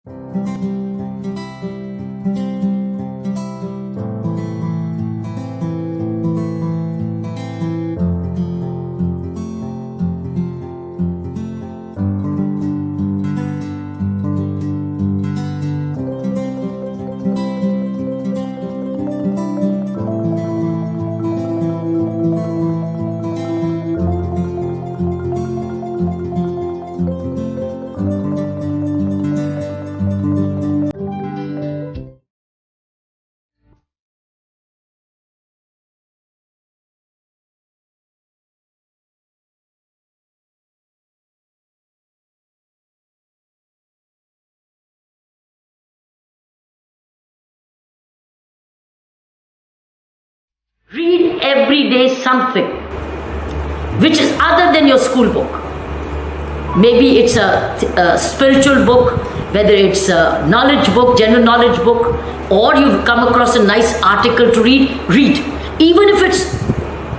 Read every day something which is other than your school book. Maybe it's a spiritual book, whether it's a knowledge book, general knowledge book, or you've come across a nice article to read, read. Even if it's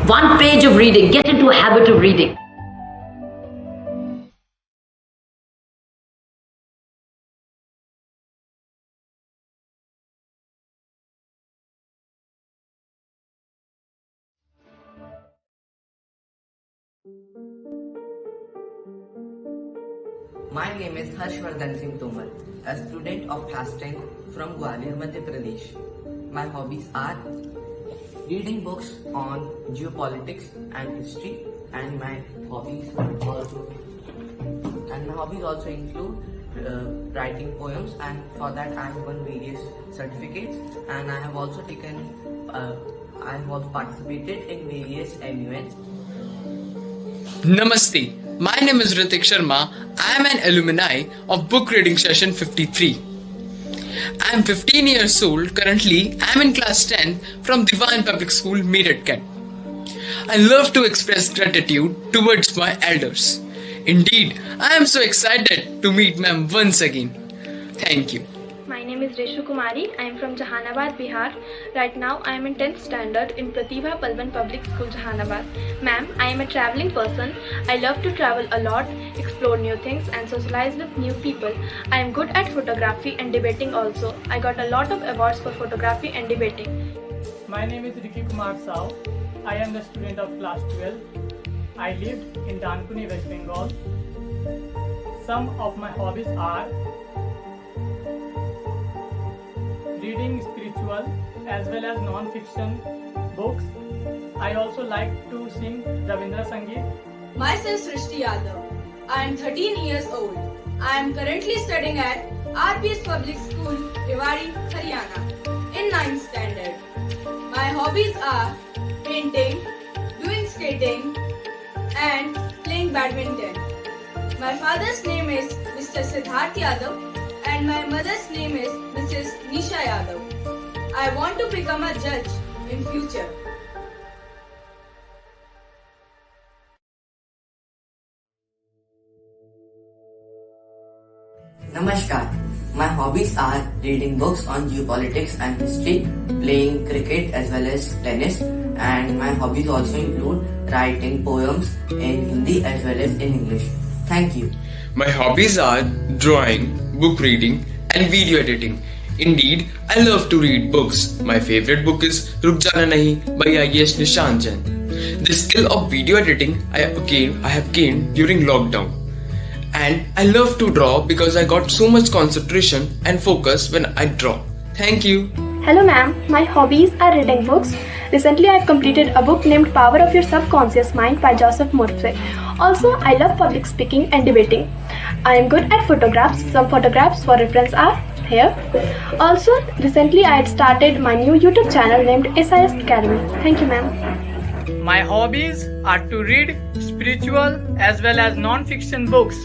one page of reading, get into a habit of reading. My name is Harshvardhan Singh Tomar, a student of class 10 from Gwalior, Madhya Pradesh. My hobbies are reading books on geopolitics and history, and my hobbies also include writing poems, and for that I have won various certificates, and I have also participated in various MUNs. Namaste. My name is Ritik Sharma. I am an alumni of book reading session 53. I am 15 years old. Currently, I am in class 10 from Divine Public School, Meerut, Kent. I love to express gratitude towards my elders. Indeed, I am so excited to meet ma'am once again. Thank you. My name is Reshu Kumari. I am from Jahanabad, Bihar. Right now, I am in 10th standard in Pratibha Palvan Public School, Jahanabad. Ma'am, I am a traveling person. I love to travel a lot, explore new things and socialize with new people. I am good at photography and debating also. I got a lot of awards for photography and debating. My name is Ricky Kumar Sao. I am the student of class 12. I lived in Dankuni, West Bengal. Some of my hobbies are reading spiritual as well as non-fiction books. I also like to sing Rabindra Sangeet. Myself Srishti Yadav. I am 13 years old. I am currently studying at RPS Public School, Rewari, Haryana in 9th standard. My hobbies are painting, doing skating and playing badminton. My father's name is Mr. Siddharth Yadav and my mother's name is Mrs. Nisha Yadav. I want to become a judge in future. Namaskar. My hobbies are reading books on geopolitics and history, playing cricket as well as tennis, and my hobbies also include writing poems in Hindi as well as in English. Thank you. My hobbies are drawing, book reading, and video editing. Indeed, I love to read books. My favorite book is Ruk Jana Nahi by I.A.S. Nishant Jain. The skill of video editing I have gained during lockdown. And I love to draw because I got so much concentration and focus when I draw. Thank you. Hello ma'am, my hobbies are reading books. Recently I have completed a book named Power of Your Subconscious Mind by Joseph Murphy. Also, I love public speaking and debating. I am good at photographs. Some photographs for reference are here. Also, recently I had started my new YouTube channel named SIS Academy. Thank you ma'am. My hobbies are to read spiritual as well as non-fiction books.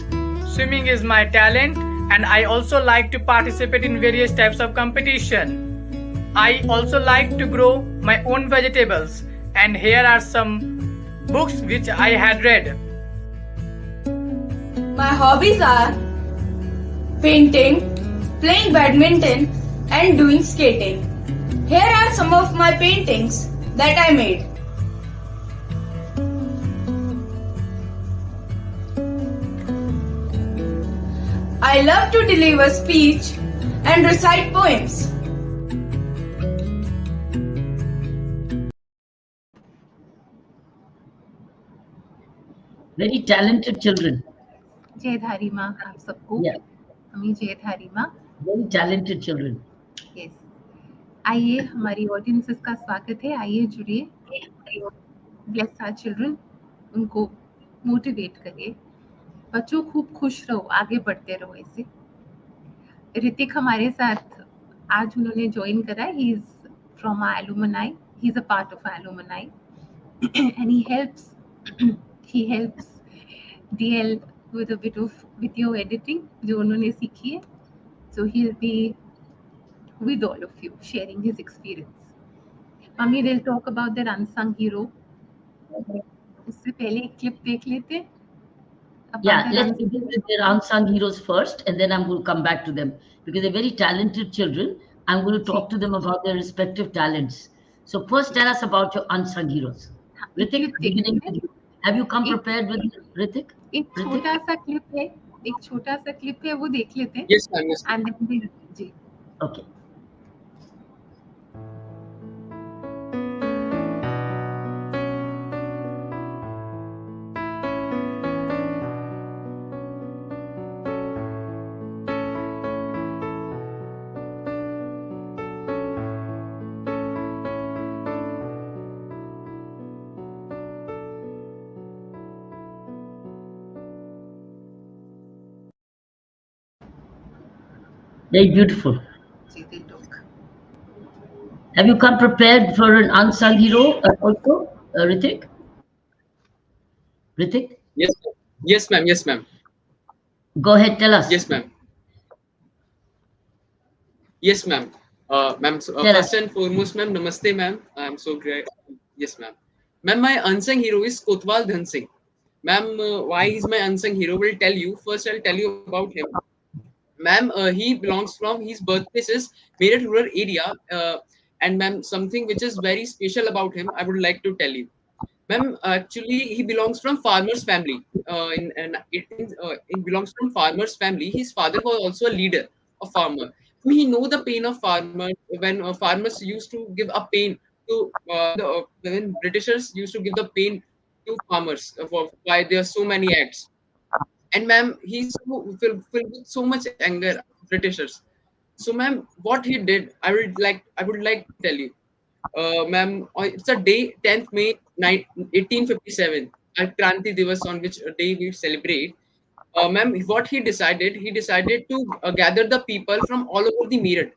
Swimming is my talent and I also like to participate in various types of competition. I also like to grow my own vegetables, and here are some books which I had read. My hobbies are painting, playing badminton and doing skating. Here are some of my paintings that I made. I love to deliver speech and recite poems. Very talented children. Jaidhari माँ आप सबको Yeah, हमें जयधारी माँ very talented children. Yes आइए हमारी audiences का स्वागत है आइए जुड़िए ब्लेस आवर चिल्ड्रन उनको मोटिवेट करिए बच्चों खूब खुश रहो आगे बढ़ते रहो ऐसे ऋतिक हमारे साथ आज उन्होंने ज्वाइन करा है he is from our alumni he is a part of our alumni and he helps DL with a bit of video editing जो उन्होंने सीखी है so he'll be with all of you sharing his experience mummy they'll talk about their unsung hero उससे पहले एक clip देख लेते हैं about Yeah, their let's unsung begin with their unsung heroes first, and then I'm going to come back to them because they're very talented children. I'm going to ji talk to them about their respective talents. So, first, tell us about your unsung heroes. हाँ एक Ritik, clip देख beginning लेते हैं with you. Have you come एक prepared with Ritik? एक Ritik? छोटा सा clip है एक छोटा सा क्लिप है वो देख लेते हैं Yes, ma'am. Yes, ma'am. and then ji Okay. Very beautiful. Ji they talk Have you come prepared for an unsung hero also, Ritik? Ritik, Yes, ma'am. Yes, ma'am. Yes, ma'am. go ahead, tell us. Yes, ma'am. Yes, ma'am. Ma'am, so, Tell first us. and foremost, ma'am, namaste, ma'am. I'm so great. Yes, ma'am. Ma'am, my unsung hero is Kotwal Dhan Singh. Ma'am, why he's my unsung hero? Will tell you. First, I'll tell you about him. Ma'am, he belongs from his birthplace is Meerut rural area. And ma'am, something which is very special about him, I would like to tell you. Ma'am, actually, he belongs from farmers' family. In belongs from farmers' family. His father was also a leader, a farmer. He know the pain of farmers when farmers used to give a pain to when Britishers used to give the pain to farmers for why there are so many acts. And ma'am, he's filled with so much anger, Britishers. So, ma'am, what he did, I would like to tell you. Ma'am, it's a day, 10th May 1857, our Kranti Divas, on which day we celebrate. Ma'am, what he decided to gather the people from all over the Meerut,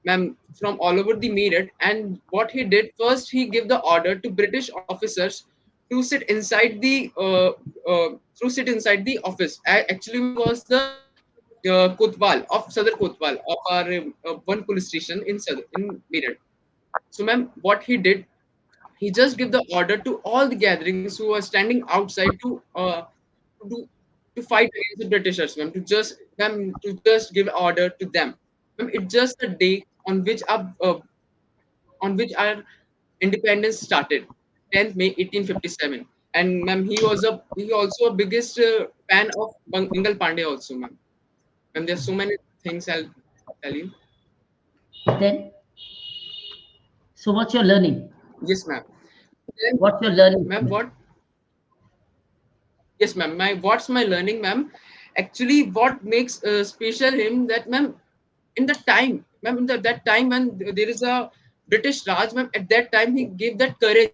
ma'am, from all over the Meerut. And what he did first, he gave the order to British officers to sit inside the office. Actually, was the Kotwal of Sadar Kotwal of our one police station in Meerut. So, ma'am, what he did, he just gave the order to all the gatherings who were standing outside to do to fight against the Britishers, ma'am. To just give order to them. Ma'am, it's just a day on which our independence started, 10th May 1857. And ma'am, he also a biggest fan of Bengal Pandey also, ma'am. And there's so many things I'll tell you. Then, so what's your learning? Yes, ma'am. Then, What's your learning ma'am, from it? what? Yes, ma'am. What's my learning, ma'am? Actually, what makes special him that, ma'am, in the time, ma'am, that time when there is a British Raj, ma'am, at that time he gave that courage,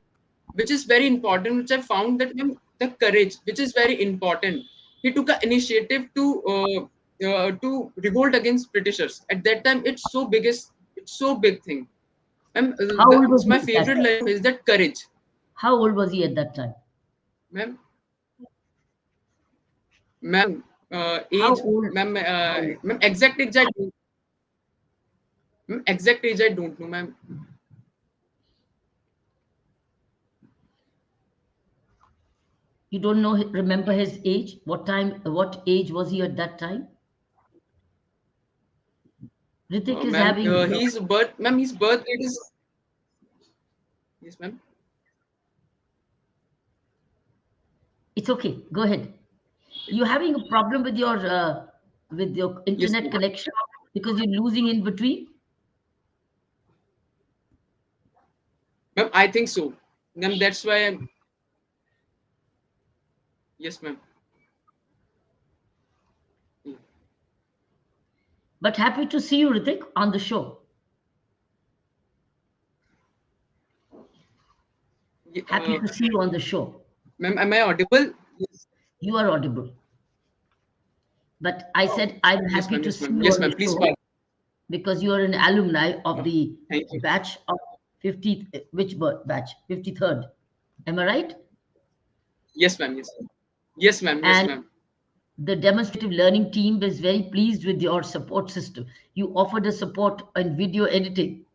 which is very important. Which I found that, ma'am, the courage, which is very important. He took an initiative to revolt against Britishers. At that time, it's so big thing. Ma'am, How old was it's he my at that favorite time? line is that courage, How old was he at that time? ma'am. Ma'am, How age, old? ma'am, How old? exact age I don't know, ma'am. You don't know, remember his age? What time, what age was he at that time? Ritik is Ma'am, having, his birth date is, yes, ma'am. it's okay, go ahead. You're having a problem with your with your Yes, internet ma'am. connection because you're losing in between? Ma'am, I think so. Ma'am, that's why I'm. Yes, ma'am. Mm. But happy to see you, Ritik, on the show. Happy to see you on the show. Ma'am, am I audible? Yes. You are audible. But I said I'm Yes, happy ma'am. to Yes, see ma'am. you Yes, on ma'am. the Please show call. because you are an alumni of the Thank you. batch of 50, which batch? 53rd. Am I right? Yes, ma'am. Yes, ma'am. Yes, ma'am. Yes, And ma'am. the demonstrative learning team is very pleased with your support system. You offered a support in video editing.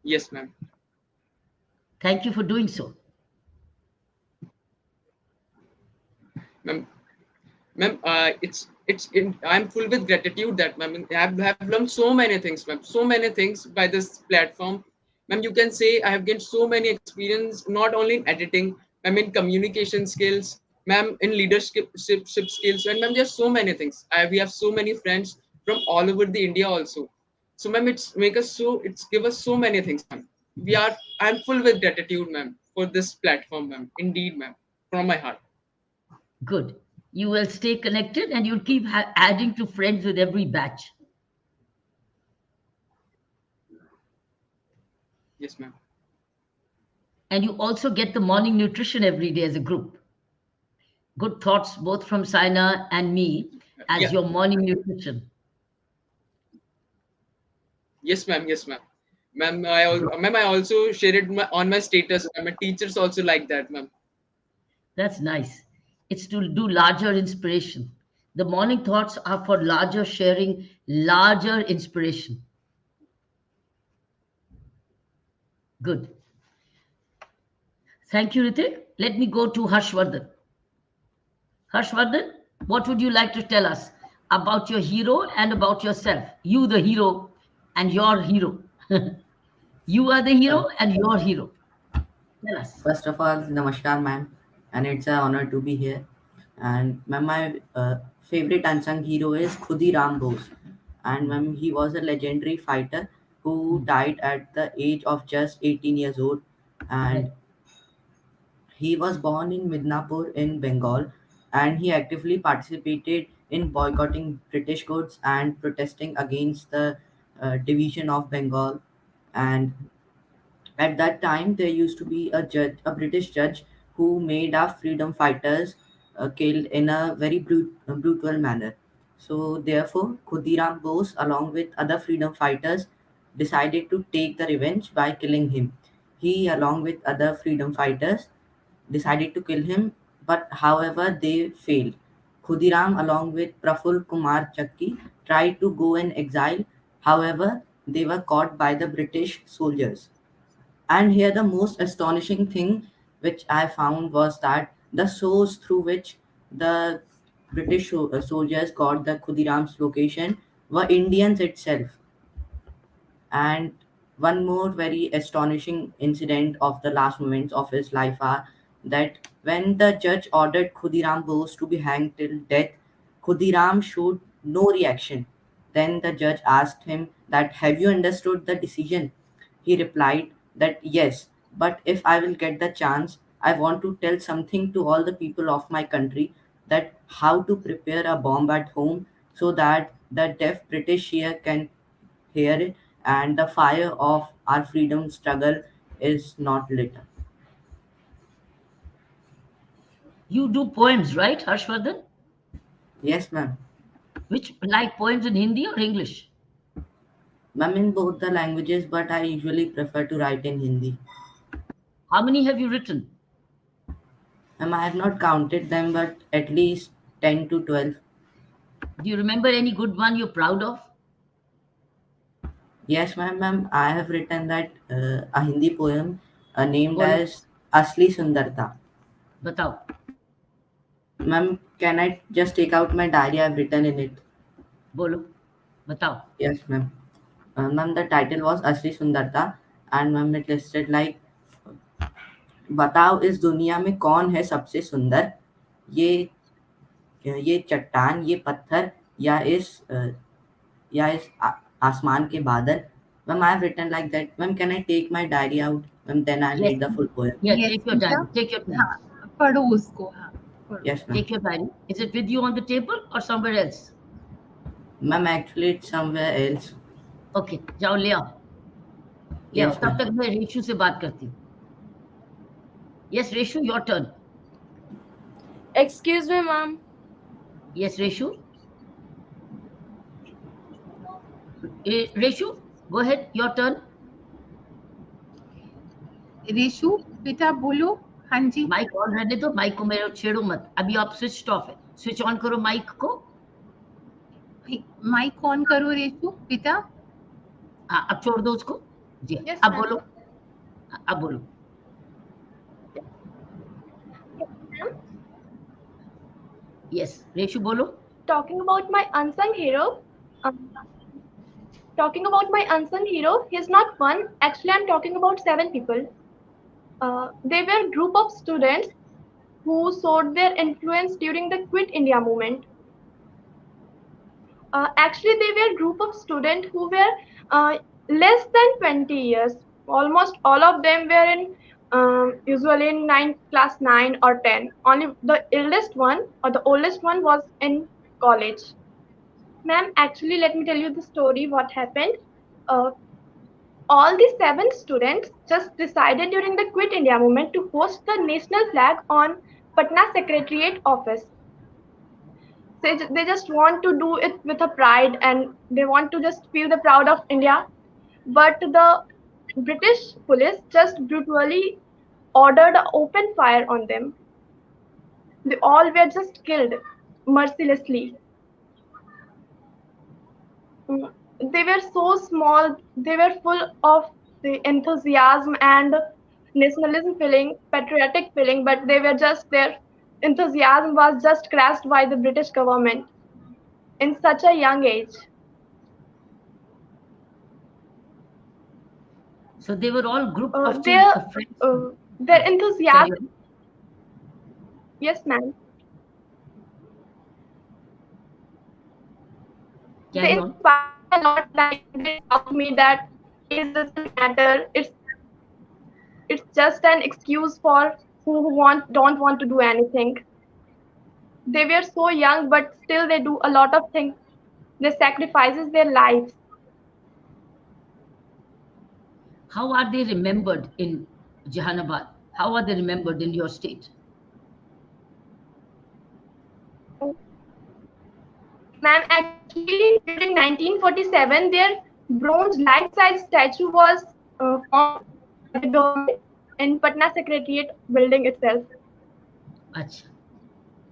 Yes, ma'am. Thank you for doing so. Ma'am, ma'am, I'm full with gratitude that ma'am, have learned so many things, ma'am, so many things by this platform. Ma'am, you can say I have gained so many experience, not only in editing, ma'am, in communication skills, ma'am, in leadership skills, and ma'am, there's so many things. We have so many friends from all over the India also. So, ma'am, it's give us so many things, ma'am. I'm full with gratitude, ma'am, for this platform, ma'am. Indeed, ma'am, from my heart. Good. You will stay connected and you'll keep adding to friends with every batch. Yes, ma'am. And you also get the morning nutrition every day as a group. Good thoughts, both from Saina and me, Yeah. as your morning nutrition. Yes, ma'am. Yes, ma'am. Ma'am, I also share it on my status. My teachers also like that, ma'am. That's nice. It's to do larger inspiration. The morning thoughts are for larger sharing, larger inspiration. Good. Thank you, Ritik. Let me go to Harshvardhan. Harshvardhan, what would you like to tell us about your hero and about yourself? You, the hero, and your hero. You are the Uh, hero and your hero. Tell us. First of all, namaskar, ma'am, and it's an honor to be here. And ma'am, my favorite unsung hero is Khudiram Bose, and Mm, ma'am, he was a legendary fighter who mm, died at the age of just 18 years old, and correct. he was born in Midnapur in Bengal, and he actively participated in boycotting British goods and protesting against the division of Bengal. And at that time, there used to be a British judge, who made our freedom fighters killed in a very brutal manner. So, therefore, Khudiram Bose, along with other freedom fighters, decided to take the revenge by killing him. He, along with other freedom fighters, decided to kill him, but however, they failed. Khudiram, along with Praful Kumar Chakki, tried to go in exile. However, they were caught by the British soldiers. And here, the most astonishing thing which I found was that the source through which the British soldiers got the Khudiram's location were Indians itself. And one more very astonishing incident of the last moments of his life are that when the judge ordered Khudiram Bose to be hanged till death, Khudiram showed no reaction. Then the judge asked him that, have you understood the decision? He replied that yes, but if I will get the chance, I want to tell something to all the people of my country, that how to prepare a bomb at home so that the deaf British here can hear it, and the fire of our freedom struggle is not lit up. You do poems, right, Harshvardhan? Yes, ma'am. Which, like poems in Hindi or English? Ma'am, in both the languages, but I usually prefer to write in Hindi. How many have you written? Ma'am, I have not counted them, but at least 10 to 12. Do you remember any good one you're proud of? Yes, ma'am, I have written that a Hindi poem named Bolo, as Asli Sundarta. batao. Ma'am, can I just take out my diary? I've written in it. Bolo, batao. Yes, ma'am. Ma'am, the title was Asli Sundarta, and ma'am, it listed like, बताओ इस दुनिया में कौन है सबसे सुंदर, ये ये चट्टान, ये पत्थर या इस आसमान के बादल. Ma'am, I have written like that. Ma'am, can I take my diary out? Ma'am, then I'll Yes. read the full poem. Yes, Yes, take your बेटा. time. Take your time. हाँ, पढ़ो उसको. हाँ, पढ़ो. Yes, ma'am. Take your time. Is it with you on the table or somewhere else? Ma'am, actually it's somewhere else. Okay, जाओ ले आओ. ले आओ. Yes, तब ma'am. तक मैं रेशु से बात करती हूँ. Yes, Reshu, your turn. Excuse me, ma'am. Yes, Reshu. Reshu, go ahead. Your turn. Reshu, बेटा बोलो. हाँ जी. माइक ऑन रहने दो. माइक को मेरे छेड़ो मत. अभी आप स्विच ऑफ है. स्विच ऑन करो माइक को. माइक ऑन करो रेशु, बेटा. हाँ, अब छोड़ दो उसको. जी. Yes, अब ma'am. बोलो. अब बोलो. Yes, Reshu बोलो. Talking about my unsung hero. Um, Talking about my unsung hero, he's not one. Actually, I'm talking about 7 people. They were a group of students who showed their influence during the Quit India movement. Actually, they were a group of students who were less than 20 years. Almost all of them were in usually in class 9 or 10. Only the eldest one or the oldest one was in college. Ma'am, actually, let me tell you the story. What happened? Uh, all the 7 students just decided during the Quit India movement to host the national flag on Patna Secretariat office. They just want to do it with a pride and they want to just feel the proud of India. But the British police just brutally ordered open fire on them. They all were just killed mercilessly. Mm, They were so small, they were full of the enthusiasm and nationalism feeling, patriotic feeling, but they were just their enthusiasm was just crushed by the British government in such a young age. So they were all group of Their friends. their Carry enthusiasm, on. yes, ma'am. They Carry on. inspire a lot. Like they taught me that age doesn't matter. It's just an excuse for who want don't want to do anything. They were so young, but still they do a lot of things. They sacrifices their lives. How are they remembered in Jahanabad? How are they remembered in your state? Ma'am, actually, during 1947, their bronze life-size statue was found by the government in Patna Secretariat building itself. Acha.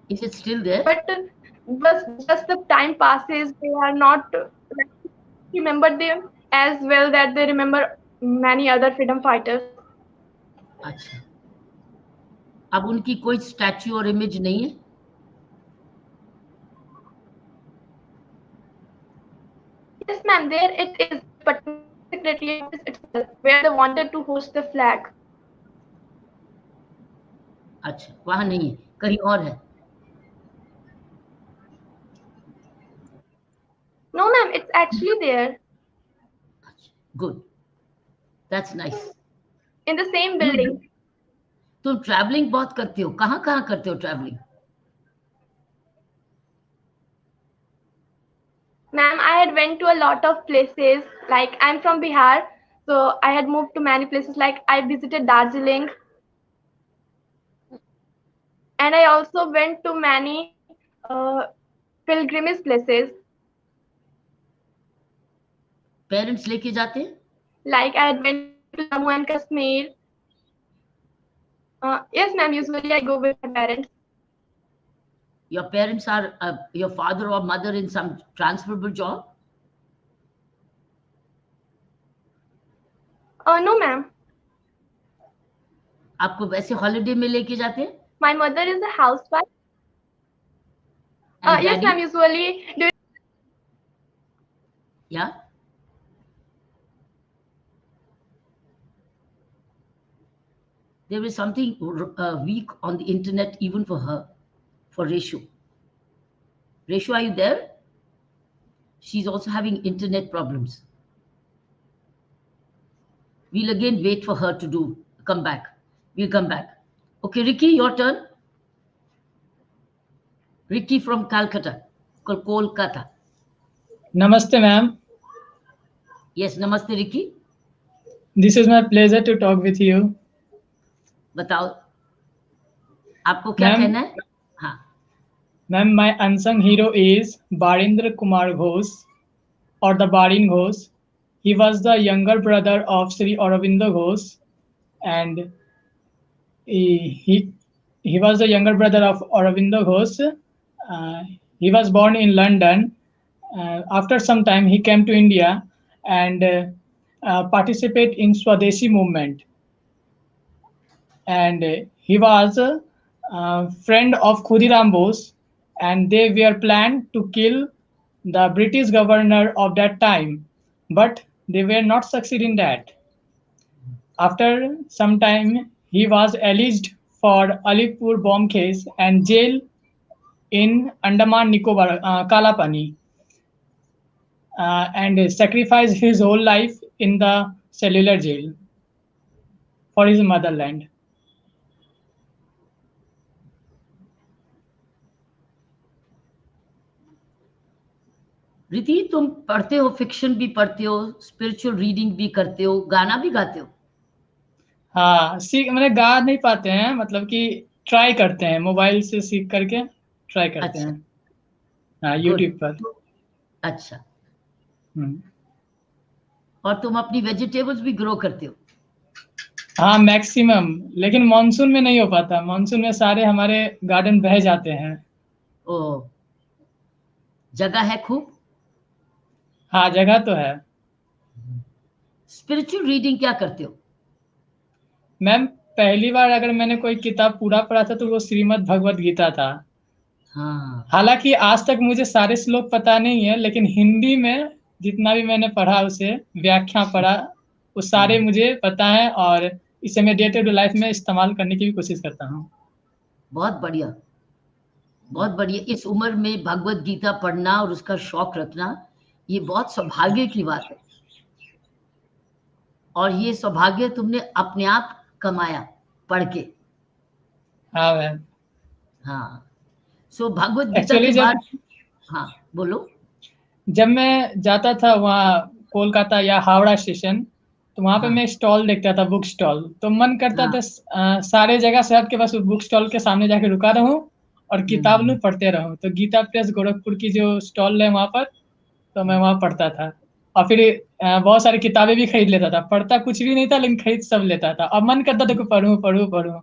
Is it still there? But just the time passes, they are not remember them as well that they remember many other freedom fighters. अच्छा. अब उनकी कोई statue और image नहीं है? Yes, ma'am, there it is, but Secretariat office itself, where they wanted to host the flag. अच्छा, वहां नहीं है, कहीं और है. No, ma'am, it's actually there Good. That's nice. in the same building. तुम ट्रैवलिंग बहुत करते हो. कहाँ कहाँ करते हो travelling? Ma'am, I had went to a lot of places. Like I'm from Bihar, so I had moved to many places. Like I visited Darjeeling, and I also went to many pilgrimage places. Parents लेके जाते हैं? Like I had went to Jammu and Kashmir. Yes, ma'am. Usually I go with my parents. Your parents are your father or mother in some transferable job? No, ma'am. आपको वैसे holiday में लेके जाते हैं? My mother is a housewife. And Yes, daddy? ma'am. Usually during Yeah. There is something weak on the internet even for her, for Reshu. Reshu, are you there? She's also having internet problems. We'll again wait for her to come back. We'll come back. Okay, Ricky, your turn. Ricky from Calcutta, Kolkata. Namaste, ma'am. Yes, namaste, Ricky. This is my pleasure to talk with you. बताओ आपको क्या Ma'am, कहना है? हाँ. ma'am, my unsung hero is Barindra Kumar Ghosh, or the Barin Ghosh. He was the younger brother of Sri Aurobindo Ghosh, and he he was the younger brother of Aurobindo Ghosh. Uh, he was born in London. After some time, he came to India and participate in Swadeshi movement. And he was a friend of Khudiram Bose, and they were planned to kill the British governor of that time, but they were not succeed in that. After some time, he was alleged for Alipur bomb case and jail in Andaman Nicobar, Kalapani, and sacrificed his whole life in the cellular jail for his motherland. रिति, तुम पढ़ते हो, fiction भी पढ़ते हो, spiritual reading भी करते हो, गाना भी गाते हो? हाँ, सीख मैंने गा नहीं पाते हैं, मतलब कि ट्राई करते हैं, मोबाइल से सीख करके ट्राई करते अच्छा. हैं। हाँ, Good. यूट्यूब पर। अच्छा. हम्म। और तुम अपनी वेजिटेबल्स भी ग्रो करते हो? हाँ, मैक्सिमम, लेकिन मॉनसून में नहीं हो पाता। मॉनसून में सारे हमारे गार्डन बह जाते हैं। ओ, जगह है खूब? हाँ, जगह तो है। स्पिरिचुअल रीडिंग क्या करते हो? मैम, पहली बार अगर मैंने कोई किताब पूरा पढ़ा था तो वो श्रीमद् भगवत गीता था। हाँ. हालांकि आज तक मुझे सारे श्लोक पता नहीं है, लेकिन हिंदी में जितना भी मैंने पढ़ा, उसे व्याख्या पढ़ा, वो सारे मुझे पता है, और इसे मैं डे टू डे लाइफ में इस्तेमाल करने की भी कोशिश करता हूँ। बहुत बढ़िया, बहुत बढ़िया। इस उम्र में भगवत गीता पढ़ना और उसका शौक रखना, ये बहुत सौभाग्य की बात है, और ये सौभाग्य तुमने अपने आप कमाया पढ़ के। हाँ मैम। हाँ, सो भगवत गीता एक्चुअली के बाद, हाँ बोलो। जब मैं जाता था वहाँ कोलकाता या हावड़ा स्टेशन, तो वहाँ पे हाँ. मैं स्टॉल देखता था, बुक स्टॉल, तो मन करता हाँ. था सारे जगह शहर के बस बुक स्टॉल के सामने जाके रुका रहूं और किताब लूं, पढ़ते रहूं। तो गीता प्रेस गोरखपुर की जो स्टॉल है वहाँ पर, तो मैं वहाँ पढ़ता था, और फिर बहुत सारी किताबें भी खरीद लेता था। पढ़ता कुछ भी नहीं था, लेकिन खरीद सब लेता था, और मन करता था कि पढ़ूं पढ़ूं पढ़ूं,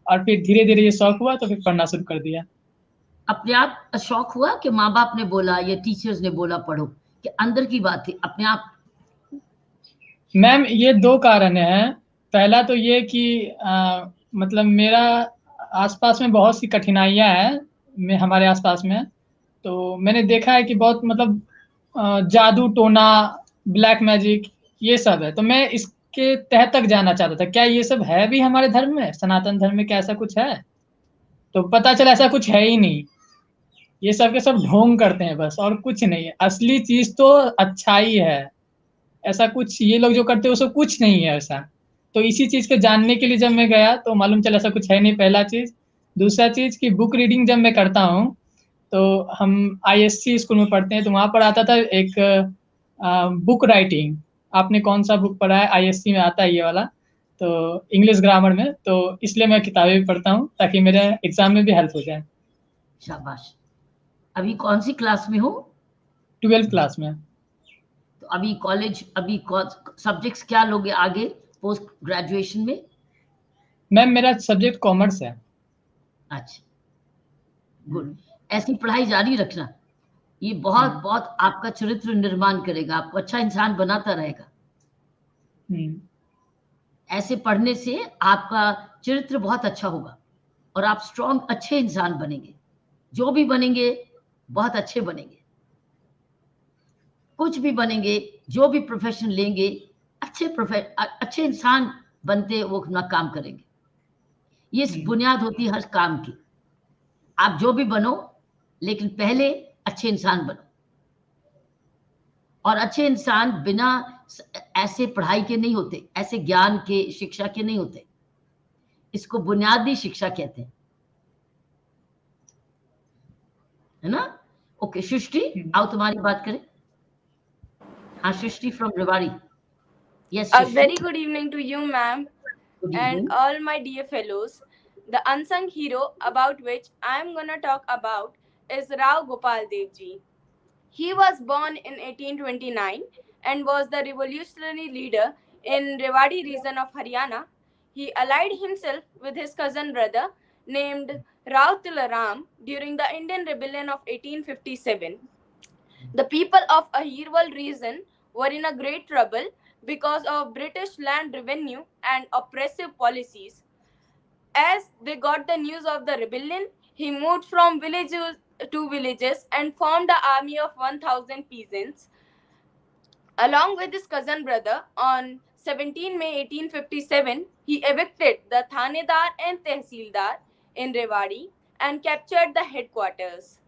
और फिर धीरे धीरे ये शौक हुआ तो फिर पढ़ना शुरू कर दिया। अपने आप शौक हुआ कि माँ बाप ने बोला या टीचर्स ने बोला पढ़ो, कि अंदर की बात थी अपने आप? मैम, ये दो कारण हैं। पहला तो ये कि मतलब मेरा आसपास में बहुत सी कठिनाइयां हैं हमारे आसपास में, तो मैंने देखा है कि बहुत मतलब जादू टोना, ब्लैक मैजिक, ये सब है। तो मैं इसके तह तक जाना चाहता था, क्या ये सब है भी हमारे धर्म में, सनातन धर्म में क्या ऐसा कुछ है? तो पता चला ऐसा कुछ है ही नहीं, ये सब के सब ढोंग करते हैं बस, और कुछ नहीं है। असली चीज तो अच्छाई है, ऐसा कुछ ये लोग जो करते हैं वो सब कुछ नहीं है ऐसा। तो इसी चीज को जानने के लिए जब मैं गया तो मालूम चला ऐसा कुछ है नहीं, पहला चीज। दूसरा चीज कि बुक रीडिंग जब मैं करता हूँ, तो हम आईएससी स्कूल में पढ़ते हैं, तो वहां पर आता था एक बुक राइटिंग। आपने कौन सा बुक पढ़ा है? आईएससी में आता है ये वाला, तो इंग्लिश ग्रामर में। तो इसलिए मैं किताबें भी पढ़ता हूँ ताकि मेरे एग्जाम में भी हेल्प हो जाए। शाबाश। अभी कौन सी क्लास में हो? 12th क्लास में। तो अभी कॉलेज, अभी सब्जेक्ट्स क्या लोगे आगे पोस्ट ग्रेजुएशन में? मैम, मेरा सब्जेक्ट कॉमर्स है। अच्छा, गुड। ऐसी पढ़ाई जारी रखना, ये बहुत बहुत आपका चरित्र निर्माण करेगा, आपको अच्छा इंसान बनाता रहेगा। ऐसे पढ़ने से आपका चरित्र बहुत अच्छा होगा, और आप स्ट्रॉन्ग अच्छे इंसान बनेंगे। जो भी बनेंगे बहुत अच्छे बनेंगे, कुछ भी बनेंगे, जो भी प्रोफेशन लेंगे, अच्छे इंसान बनते वो अपना काम करेंगे। ये बुनियाद होती है हर काम की। आप जो भी बनो, लेकिन पहले अच्छे इंसान बनो। और अच्छे इंसान बिना ऐसे पढ़ाई के नहीं होते, ऐसे ज्ञान के, शिक्षा के नहीं होते। इसको बुनियादी शिक्षा कहते हैं, है ना? ओके सृष्टि, आओ तुम्हारी बात करें। हाँ Srishti from Rewari. Yes A Srishti, very good evening to you, ma'am, good and evening. all my dear fellows. The unsung hero about which I am gonna talk about is Rao Gopal Dev Ji. He was born in 1829 and was the revolutionary leader in Rewari region of Haryana. He allied himself with his cousin brother named Rao Tilaram during the Indian Rebellion of 1857. The people of Ahirwal region were in a great trouble because of British land revenue and oppressive policies. As they got the news of the rebellion, he moved from villages to villages and formed an army of 1,000 peasants. Along with his cousin brother, on 17 May 1857, he evicted the Thanedar and Tehsildar in Rewari and captured the headquarters.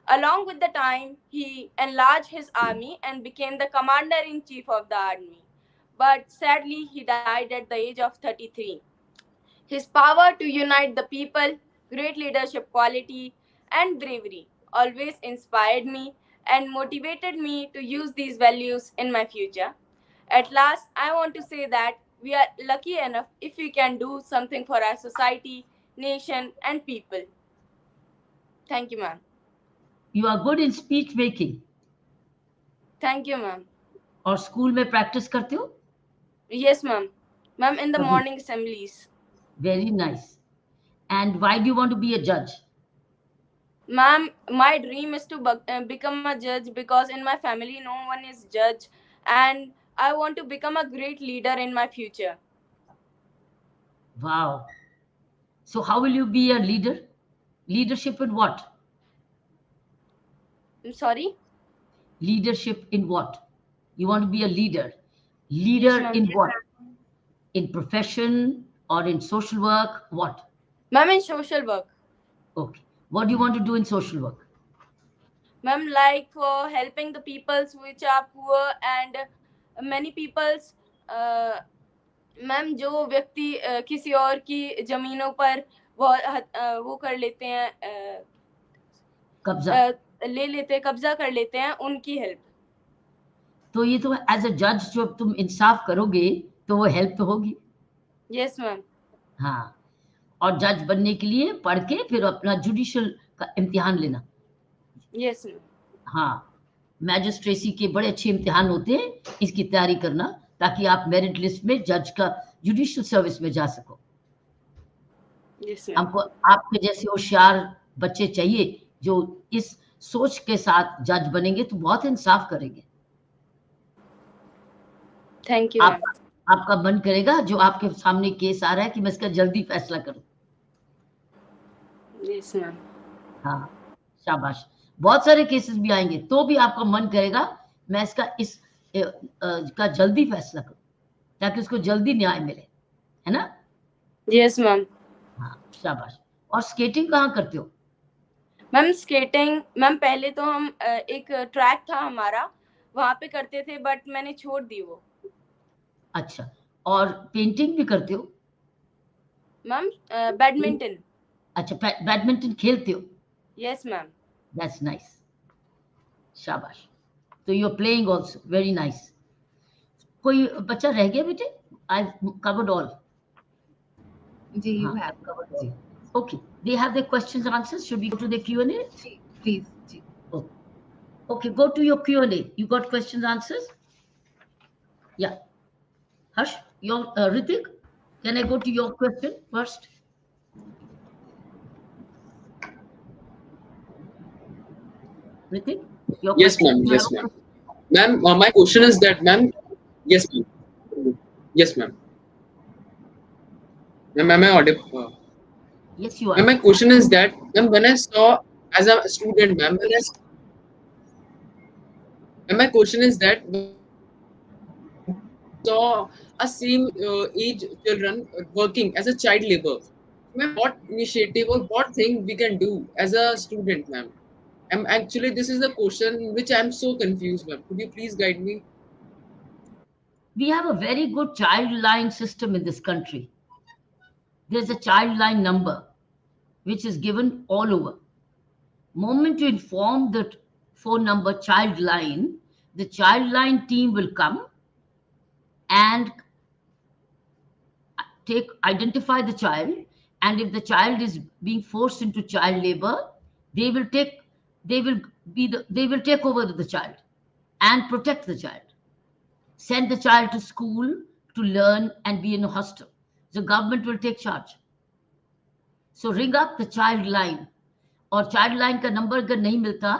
Along with the time, he enlarged his army and became the commander in chief of the army. But sadly, he died at the age of 33. His power to unite the people, great leadership quality, and bravery always inspired me and motivated me to use these values in my future. At last, I want to say that we are lucky enough if we can do something for our society, nation, and people. Thank you, ma'am. You are good in speech making. Thank you, ma'am. और school में practice करते हो? Yes, ma'am. Ma'am, in the कभी? morning assemblies. Very nice. And why do you want to be a जज? Ma'am, my dream is to become a judge because in my family no one is judge, and I want to become a great leader in my future. Wow. So how will you be a leader? Leadership in what? I'm sorry? Leadership in what? You want to be a leader. Yes, Leader ma'am. in what? In profession or in social work? What? Ma'am, in social work. Okay. What do you want to do in social work? Ma'am, like for helping the peoples which are poor and many peoples, ma'am जो व्यक्ति किसी और की जमीनों पर वो कर लेते हैं, कब्जा। ले लेते हैं, कब्जा कर लेते हैं, उनकी हेल्प। तो ये तो एज अ जज जो तुम इंसाफ करोगे तो वो हेल्प तो होगी। Yes ma'am. हाँ, और जज बनने के लिए पढ़ के फिर अपना जुडिशियल का इम्तिहान लेना। Yes ma'am. हाँ, मैजिस्ट्रेसी के बड़े अच्छे इम्तिहान होते हैं, इसकी तैयारी करना ताकि आप मेरिट लिस्ट में जज का जुडिशियल सर्विस में जा सको। Yes ma'am. हमको आपके जैसे होशियार बच्चे चाहिए जो इस सोच के साथ जज बनेंगे तो बहुत इंसाफ करेंगे। Thank you. आपका मन करेगा जो आपके सामने केस आ रहा है कि मैं इसका जल्दी फैसला करूं। Yes ma'am. हाँ, शाबाश। बहुत सारे केसेस भी आएंगे तो भी आपका मन करेगा मैं इसका का जल्दी फैसला करूं ताकि उसको जल्दी न्याय मिले, है ना? Yes ma'am. हाँ, शाबाश। और स्केटिंग कहाँ करते हो? मैम स्केटिंग, मैम पहले तो हम एक ट्रैक था हमारा, वहाँ पे करते थे, बट मैंने छोड़ दी वो। अच्छा, और पेंटिंग भी करते हो? Ma'am badminton. अच्छा, बैडमिंटन खेलते हो? Yes ma'am. दैट्स नाइस, शाबाश। तो you are playing also, very nice. कोई बच्चा रह गया बेटे? I covered all. जी, you have covered all. Okay, they have their questions and answers. Should we go to the Q&A? Please. जी. Okay, go to your Q&A. You got questions, answers? Yeah. Harsh, your Ritik, can I go to your question first? Ritik, your Yes, question. ma'am. Yes, ma'am. Ma'am, my question is that, ma'am. Yes, ma'am. Yes, ma'am. Ma'am, am I audible? Yes, you are. Ma'am, my question is that, ma'am, when I saw as a student, ma'am, my question is that saw a same age children working as a child labor. Ma'am, what initiative or what thing we can do as a student, ma'am? Actually, this is the question which I'm so confused, ma'am. Could you please guide me? We have a very good child line system in this country. There's a child line number which is given all over. Moment you inform the phone number child line, the child line team will come and identify the child, and if the child is being forced into child labor, they will take they will take over the child and protect the child, send the child to school to learn and be in a hostel. The government will take charge. So ring up the child line, और child line का number अगर नहीं मिलता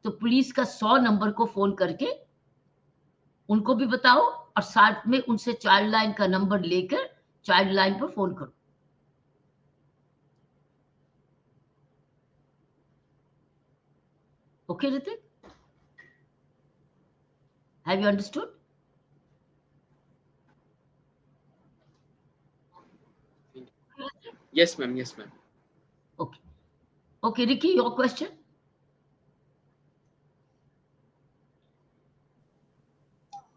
तो police का 100 number को phone करके उनको भी बताओ, और साथ में उनसे चाइल्ड लाइन का नंबर लेकर चाइल्ड लाइन पर फोन करो. Okay, Ritik? Have you understood? Yes, ma'am. Yes, ma'am. Okay. Okay, Ricky, your question?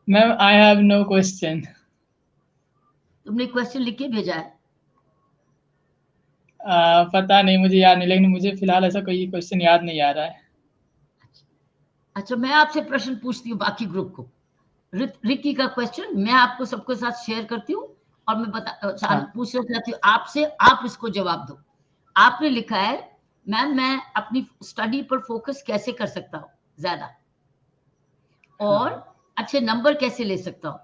Ma'am, I have no question. तुमने क्वेश्चन लिख के भेजा है? पता नहीं, मुझे याद नहीं, लेकिन मुझे फिलहाल ऐसा कोई क्वेश्चन याद नहीं आ रहा है. अच्छा, मैं आपसे प्रश्न पूछती हूँ बाकी ग्रुप को. रिकी का क्वेश्चन मैं आपको सबके साथ शेयर करती हूँ और मैं पूछना चाहती हूँ आपसे, आप इसको जवाब दो. आपने लिखा है, मैम मैं अपनी स्टडी पर फोकस कैसे कर सकता हूँ ज्यादा, और अच्छे नंबर कैसे ले सकता हूँ,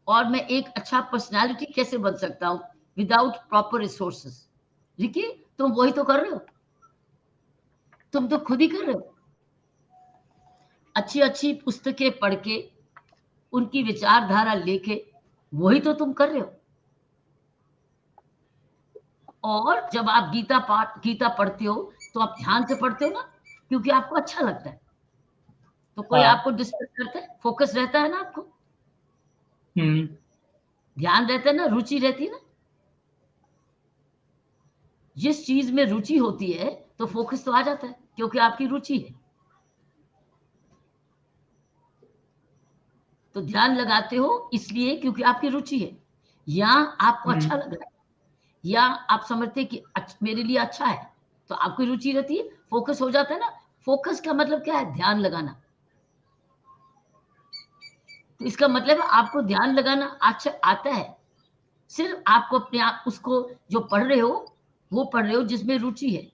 और मैं एक अच्छा पर्सनालिटी कैसे बन सकता हूँ विदाउट प्रॉपर रिसोर्सेस. रिकी, तुम वही तो कर रहे हो, तुम तो खुद ही कर रहे हो. अच्छी अच्छी पुस्तकें पढ़ के, उनकी विचारधारा लेके, वही तो तुम कर रहे हो. और जब आप गीता पढ़ते हो तो आप ध्यान से पढ़ते हो ना, क्योंकि आपको अच्छा लगता है. तो कोई आपको डिस्टर्ब करता है, फोकस रहता है ना आपको, ध्यान रहता है ना, रुचि रहती है ना. जिस चीज में रुचि होती है तो फोकस तो आ जाता है, क्योंकि आपकी रुचि है. तो ध्यान लगाते हो इसलिए क्योंकि आपकी रुचि है, या आपको अच्छा लग रहा है, या आप समझते हैं कि मेरे लिए अच्छा है, तो आपकी रुचि रहती है, फोकस हो जाता है ना. फोकस का मतलब क्या है? ध्यान लगाना. तो इसका मतलब आपको ध्यान लगाना अच्छा आता है, सिर्फ आपको अपने आप उसको जो पढ़ रहे हो वो पढ़ रहे हो जिसमें रुचि है.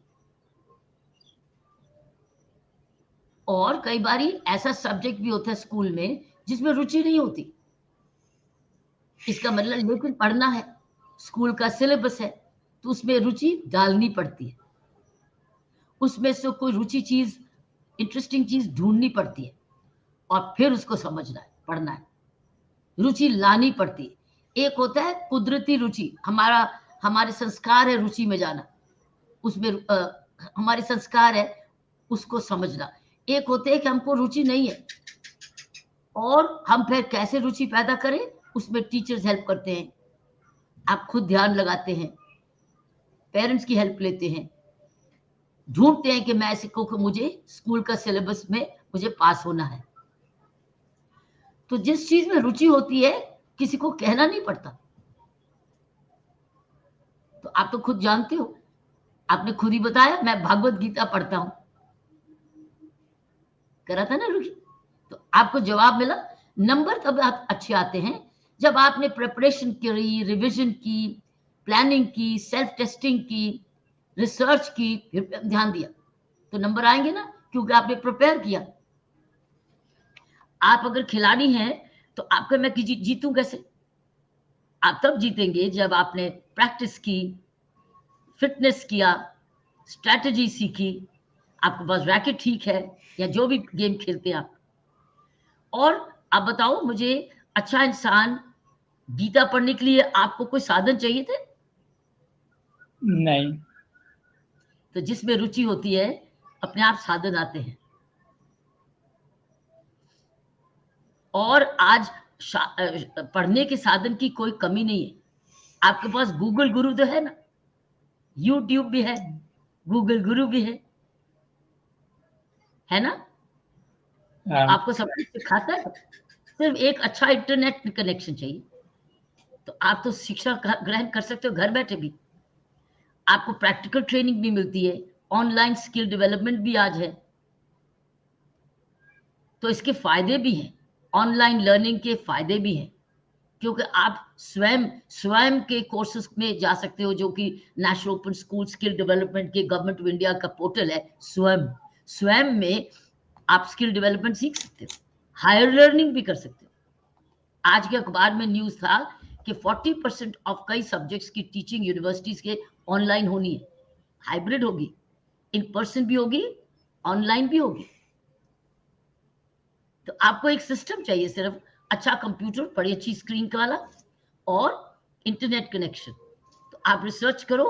और कई बारी ऐसा सब्जेक्ट भी होता है स्कूल में जिसमें रुचि नहीं होती. इसका मतलब लेकिन पढ़ना है, स्कूल का सिलेबस है, तो उसमें रुचि डालनी पड़ती है. उसमें से कोई रुचि चीज, इंटरेस्टिंग चीज ढूंढनी पड़ती है, और फिर उसको समझना है, पढ़ना है, रुचि लानी पड़ती है. एक होता है कुदरती रुचि, हमारे संस्कार है रुचि में जाना, उसमें हमारे संस्कार है उसको समझना. एक होते है कि हमको रुचि नहीं है, और हम फिर कैसे रुचि पैदा करें, उसमें टीचर्स हेल्प करते हैं, आप खुद ध्यान लगाते हैं, पेरेंट्स की हेल्प लेते हैं, ढूंढते हैं कि मैं ऐसे को मुझे स्कूल का सिलेबस में मुझे पास होना है. तो जिस चीज में रुचि होती है किसी को कहना नहीं पड़ता. तो आप तो खुद जानते हो, आपने खुद ही बताया मैं भागवत गीता पढ़ता हूं, करा था ना रुचि, तो आपको जवाब मिला. नंबर तब अच्छे आते हैं जब आपने प्रिपरेशन करी, रिवीजन की, प्लानिंग की, सेल्फ टेस्टिंग की, रिसर्च की, फिर ध्यान दिया, तो नंबर आएंगे ना, क्योंकि आपने प्रिपेयर किया. आप अगर खिलाड़ी हैं तो आपका मैं जीतूं कैसे? आप तब जीतेंगे जब आपने प्रैक्टिस की, फिटनेस किया, स्ट्रैटेजी सीखी, आपके पास रैकेट ठीक है, या जो भी गेम खेलते हैं आप. और आप बताओ मुझे, अच्छा इंसान गीता पढ़ने के लिए आपको कोई साधन चाहिए थे? नहीं. तो जिसमें रुचि होती है अपने आप साधन आते हैं. और आज पढ़ने के साधन की कोई कमी नहीं है. आपके पास गूगल गुरु तो है ना, यूट्यूब भी है, गूगल गुरु भी है. है ना? हाँ, आपको सब कुछ सिखाता है, सिर्फ एक अच्छा इंटरनेट कनेक्शन चाहिए, तो आप तो शिक्षा ग्रहण कर सकते हो घर बैठे भी। आपको प्रैक्टिकल ट्रेनिंग भी मिलती है, ऑनलाइन स्किल डेवलपमेंट भी आज है, तो इसके फायदे भी हैं, ऑनलाइन लर्निंग के फायदे भी हैं, क्योंकि आप स्वयं स्वयं के कोर्सेज में जा सकते हो, जो कि national open school skill development के गवर्नमेंट ऑफ इंडिया का पोर्टल है। स्वयं स्वयं में आप स्किल डेवलपमेंट सीख सकते हो, हायर लर्निंग भी कर सकते हो। आज के अखबार में न्यूज था कि 40% ऑफ कई सब्जेक्ट्स की टीचिंग यूनिवर्सिटीज के ऑनलाइन होनी है, हाइब्रिड होगी, इन पर्सन भी होगी, ऑनलाइन भी होगी। तो आपको एक सिस्टम चाहिए, सिर्फ अच्छा कंप्यूटर, बड़ी अच्छी स्क्रीन वाला और इंटरनेट कनेक्शन। तो आप रिसर्च करो,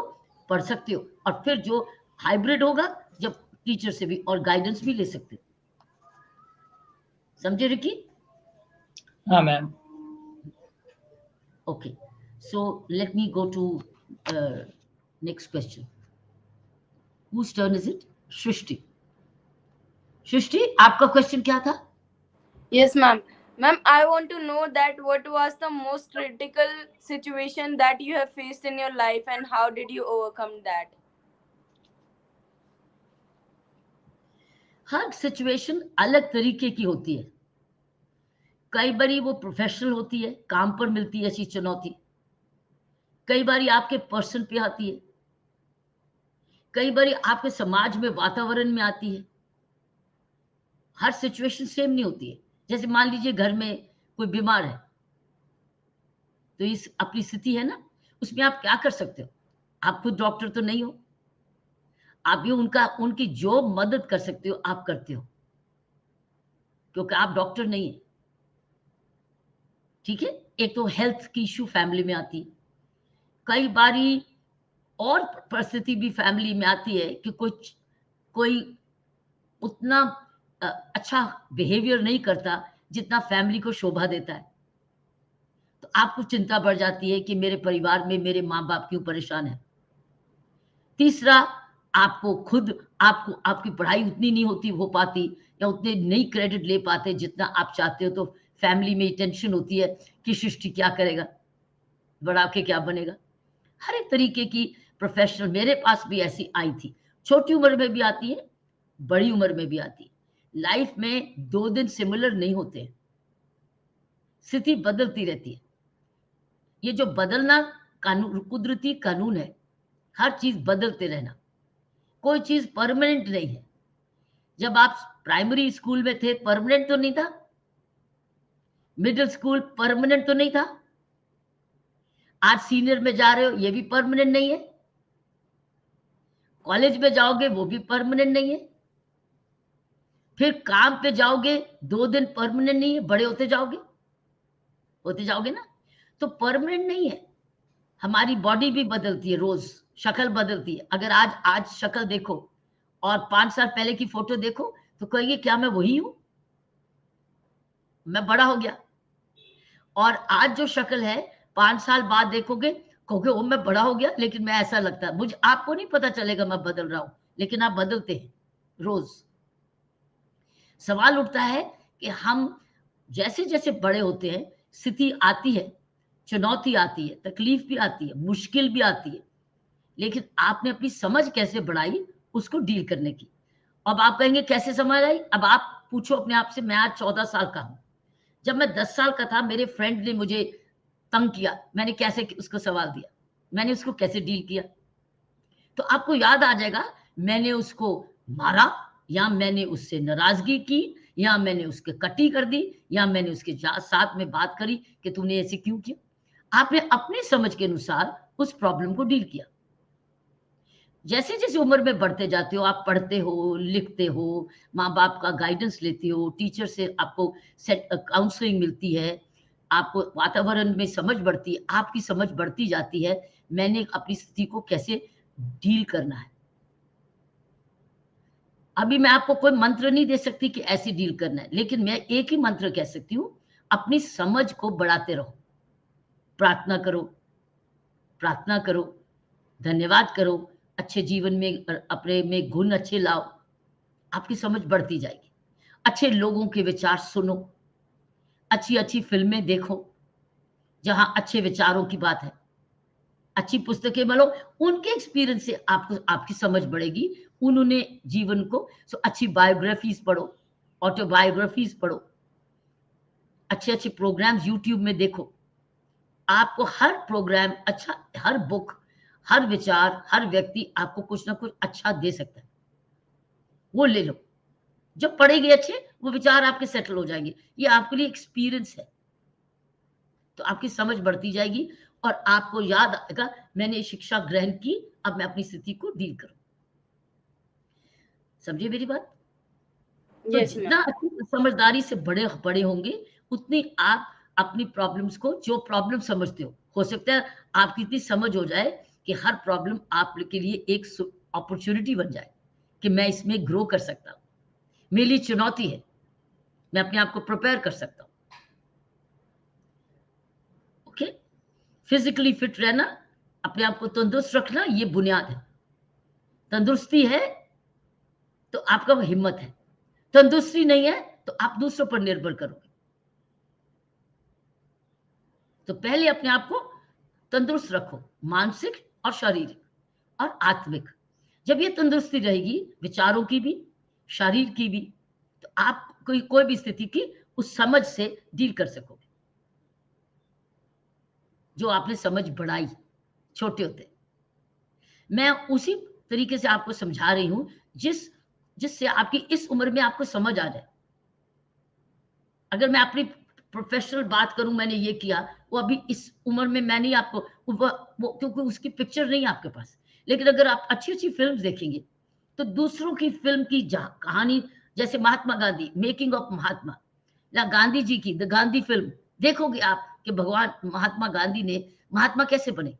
पढ़ सकते हो, और फिर जो हाइब्रिड होगा, जब टीचर से भी और गाइडेंस भी ले सकते हो। समझे रिकी? हाँ ma'am. Okay, so let me go to next question. Whose turn is it? Shrishti. Shrishti, आपका क्वेश्चन क्या था? Yes, ma'am. Ma'am, I want to know that what was the most critical situation that you have faced in your life and how did you overcome that? Her situation अलग तरीके की होती है। कई बारी वो प्रोफेशनल होती है, काम पर मिलती है ऐसी चुनौती, कई बारी आपके पर्सन पे आती है, कई बारी आपके समाज में वातावरण में आती है। हर सिचुएशन सेम नहीं होती है। जैसे मान लीजिए घर में कोई बीमार है, तो इस अपनी स्थिति है ना, उसमें आप क्या कर सकते हो? आप खुद डॉक्टर तो नहीं हो, आप भी उनकी जो मदद कर सकते हो आप करते हो, क्योंकि आप डॉक्टर नहीं है। ठीक है? एक तो हेल्थ की इश्यू फैमिली में आती है, कई बारी और परिस्थिति भी फैमिली में आती है कि कुछ कोई उतना अच्छा बिहेवियर नहीं करता जितना फैमिली को शोभा देता है, तो आपको चिंता बढ़ जाती है कि मेरे परिवार में मेरे माँ बाप क्यों परेशान है। तीसरा, आपको आपकी पढ़ाई उतनी नहीं हो पाती, या उतने नहीं क्रेडिट ले पाते जितना आप चाहते हो, तो फैमिली में टेंशन होती है कि सृष्टि क्या करेगा, बड़ा के क्या बनेगा। हर एक तरीके की प्रोफेशनल मेरे पास भी ऐसी आई थी, छोटी उम्र में भी आती है, बड़ी उम्र में भी आती है। लाइफ में 2 दिन सिमिलर नहीं होते, स्थिति बदलती रहती है। ये जो बदलना कानून, कुदरती कानून है, हर चीज बदलते रहना, कोई चीज परमानेंट नहीं है। जब आप प्राइमरी स्कूल में थे परमानेंट तो नहीं था, मिडिल स्कूल परमानेंट तो नहीं था, आज सीनियर में जा रहे हो ये भी परमानेंट नहीं है, कॉलेज में जाओगे वो भी परमानेंट नहीं है, फिर काम पे जाओगे 2 दिन परमानेंट नहीं है, बड़े होते जाओगे ना, तो परमानेंट नहीं है। हमारी बॉडी भी बदलती है, रोज शक्ल बदलती है। अगर आज शक्ल देखो और 5 साल पहले की फोटो देखो, तो कहेंगे क्या मैं वही हूं, मैं बड़ा हो गया। और आज जो शक्ल है 5 साल बाद देखोगे, कहोगे वो मैं बड़ा हो गया, लेकिन मैं ऐसा लगता है मुझे, आपको नहीं पता चलेगा मैं बदल रहा हूं, लेकिन आप बदलते हैं रोज। सवाल उठता है कि हम जैसे जैसे बड़े होते हैं, स्थिति आती है, चुनौती आती है, तकलीफ भी आती है, मुश्किल भी आती है, लेकिन आपने अपनी समझ कैसे बढ़ाई उसको डील करने की। अब आप कहेंगे कैसे समझ आई? अब आप पूछो अपने आप से। मैं आज 14 साल का हूं, जब मैं 10 साल का था मेरे फ्रेंड ने मुझे तंग किया, मैंने कैसे उसको सवाल दिया, मैंने उसको कैसे डील किया, तो आपको याद आ जाएगा मैंने उसको मारा, या मैंने उससे नाराजगी की, या मैंने उसके कटी कर दी, या मैंने उसके साथ में बात करी कि तूने ऐसे क्यों किया। आपने अपनी समझ के अनुसार उस प्रॉब्लम को डील किया। जैसे जैसे उम्र में बढ़ते जाते हो, आप पढ़ते हो, लिखते हो, माँ बाप का गाइडेंस लेते हो, टीचर से आपको काउंसलिंग मिलती है, आपको वातावरण में समझ बढ़ती है, आपकी समझ बढ़ती जाती है मैंने अपनी स्थिति को कैसे डील करना है। अभी मैं आपको कोई मंत्र नहीं दे सकती कि ऐसे डील करना है, लेकिन मैं एक ही मंत्र कह सकती हूँ, अपनी समझ को बढ़ाते रहो, प्रार्थना करो, प्रार्थना करो, धन्यवाद करो, अच्छे जीवन में अपने में गुण अच्छे लाओ, आपकी समझ बढ़ती जाएगी। अच्छे लोगों के विचार सुनो, अच्छी-अच्छी फ़िल्में देखो, जहाँ अच्छे विचारों की बात है। अच्छी पुस्तकें मतलब उनके एक्सपीरियंस से आपको आपकी समझ बढ़ेगी। उन्होंने जीवन को अच्छी बायोग्राफ़ीज़ पढ़ो, ऑटोबायोग्राफ़ीज़ पढ़ो, अच्छे-अच्छे प्रोग्राम्स यूट्यूब में देखो। आपको हर प्रोग्राम अच्छा, हर बुक, हर विचार, हर व्यक्ति आपको कुछ ना कुछ अच्छा दे सकता है। वो ले लो। जब पढ़ेंगे अच्छे, वो विचार आपके सेटल हो जाएँगे। ये आपके लिए एक्सपीरियंस है। तो आपकी समझ बढ़ती जाएगी और आपको याद आएगा मैंने शिक्षा ग्रहण की, अब मैं अपनी स्थिति को डील करूँ। समझे मेरी बात? तो Yes, जितना ma'am. अपनी समझदारी से बड़े बड़े होंगे, उतनी आप अपनी प्रॉब्लम्स को जो प्रॉब्लम समझते हो सकता है आपकी इतनी समझ हो जाए कि हर प्रॉब्लम आपके लिए एक अपॉर्च्युनिटी बन जाए कि मैं इसमें ग्रो कर सकता हूँ। मेरे लिए चुनौती है, मैं अपने आप को प्रिपेयर कर सकता हूँ। ओके? फिज़िकली फिट रहना, अपने आप को तंदुरुस्त रखना, ये बुनियाद है। तंदुरुस्ती है, तो आपका वो हिम्मत है। तंदुरुस्ती नहीं है, तो आप दूसरों पर निर्भर करोगे। तो पहले अपने आप को तंदुरुस्त रखो, मानसिक और शारीरिक और आत्मिक। जब ये तंदुरुस्ती रहेगी, विचारों की भी, शरीर की भी, तो आप कोई भी स्थिति की उस समझ से डील कर सकोगे। जो आपने समझ बढ़ाई, छोटे होते। मैं उसी तरीके से आपको समझा रही हूँ, जिससे आपकी इस उम्र में आपको समझ आ जाए। अगर मैं अपनी प्रोफ़ेशनल बात करूँ मैंने ये किया, वो अभी इस उम्र में मैं नहीं आपको वो क्योंकि उसकी पिक्चर नहीं है आपके पास। लेकिन अगर आप अच्छी-अच्छी फ़िल्म्स देखेंगे, तो दूसरों की फ़िल्म की कहानी जैसे महात्मा गांधी, मेकिंग ऑफ महात्मा या गांधी जी की द गांधी फ़िल्म देखोगे आप कि भगवान महात्मा गांधी ने महात्मा कैसे बने?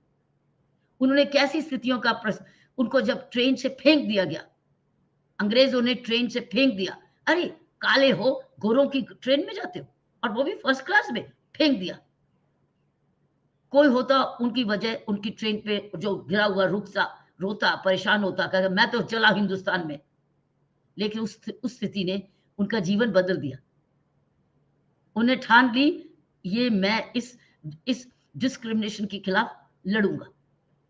उन्होंने कैसी स्थितियों का उनको जब ट्रेन से फेंक दिया गया, अंग्रेज़ों ने ट्रेन से फेंक दिया। अरे! काले हो, गोरों की ट्रेन में जाते हो और वो भी फर्स्ट क्लास में, फेंक दिया। कोई होता उनकी वजह उनकी ट्रेन पे जो गिरा हुआ रुकता, रोता, परेशान होता, कहता मैं तो चला हिंदुस्तान में। लेकिन उस स्थिति ने उनका जीवन बदल दिया। उन्हें ठान ली, ये मैं इस डिस्क्रिमिनेशन के खिलाफ लड़ूँगा।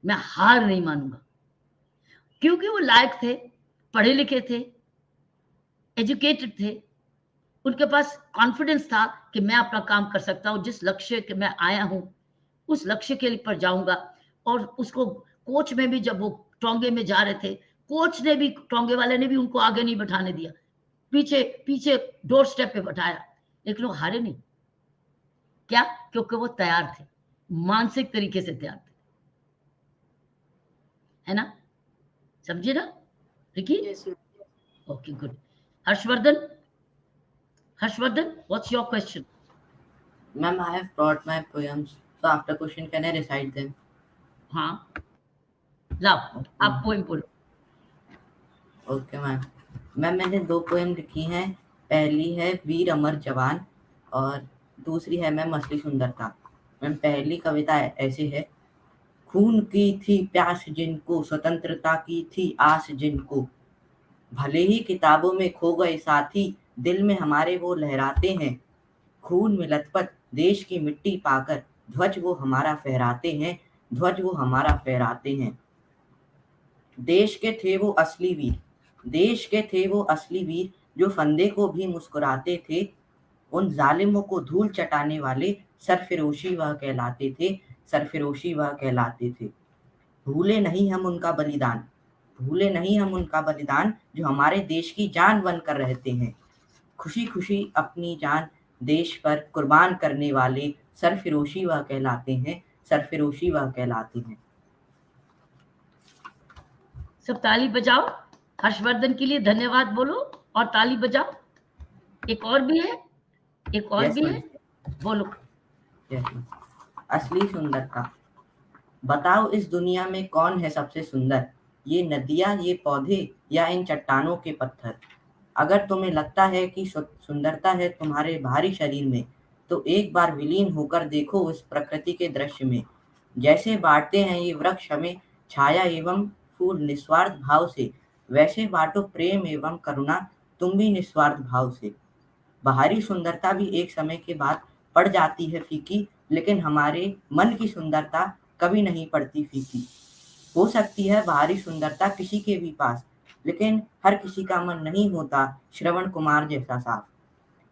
मैं हार नहीं मानूँगा। क्योंकि वो लायक थे, पढ़े लिखे थे, एजुकेटेड थे, उनके पास कॉन्फिडेंस था कि मैं अपना काम कर सकता हूँ, जिस लक्ष्य के मैं आया हूँ, उस लक्ष्य के पर जाऊँगा। और उसको कोच में भी जब वो टोंगे में जा रहे थे, कोच ने भी टोंगे वाले ने भी उनको आगे नहीं बैठाने दिया। पीछे पीछे डोर स्टेप पे बैठाया, लेकिन वो हारे नहीं। क्या? क्योंकि वो तैयार थे, मानसिक तरीके से तैयार थे। है ना? समझे ना? Ricky? Yes, ma'am. Okay, good. Harshvardhan? Harshvardhan, what's your question? Ma'am, I have brought my poems. So after question, can I recite them? हाँ, लाओ, Okay. आप पोएम बोलो। Okay ma'am. मैम मैंने 2 पोएम लिखी हैं। पहली है वीर अमर जवान और दूसरी है मैम असली सुंदरता। मैम पहली कविता ऐसे है, खून की थी प्यास जिनको, स्वतंत्रता की थी आस जिनको, भले ही किताबों में खो गए साथी, दिल में हमारे वो लहराते हैं। खून में लथपथ देश की मिट्टी पाकर, ध्वज वो हमारा फहराते हैं, ध्वज वो हमारा फहराते हैं। देश के थे वो असली वीर, देश के थे वो असली वीर, जो फंदे को भी मुस्कुराते थे। उन जालिमों को धूल चटाने वाले सरफिरोशी वह कहलाते थे, सरफिरोशी वह कहलाते थे। भूले नहीं हम उनका बलिदान, भूले नहीं हम उनका बलिदान, जो हमारे देश की जान बनकर रहते हैं। खुशी खुशी अपनी जान देश पर कुर्बान करने वाले सरफिरोशी वह कहलाते हैं, सरफिरोशी वह कहलाते हैं। सब ताली बजाओ, हर्षवर्धन के लिए धन्यवाद बोलो और ताली बजाओ। एक और भी है, एक और Yes, भी ma'am. है, बोलो। Yes, ma'am. असली सुंदरता। बताओ इस दुनिया में कौन है सबसे सुंदर, ये नदियाँ, ये पौधे या इन चट्टानों के पत्थर। अगर तुम्हें लगता है कि सुंदरता है तुम्हारे बाहरी शरीर में, तो एक बार विलीन होकर देखो इस प्रकृति के दृश्य में। जैसे बांटते हैं ये वृक्ष हमें छाया एवं फूल निस्वार्थ भाव से, वैसे बांटो प्रेम एवं करुणा तुम भी निस्वार्थ भाव से। बाहरी सुंदरता भी एक समय के बाद पड़ जाती है फीकी, लेकिन हमारे मन की सुंदरता कभी नहीं पड़ती फीकी। हो सकती है बाहरी सुंदरता किसी के भी पास, लेकिन हर किसी का मन नहीं होता श्रवण कुमार जैसा साफ।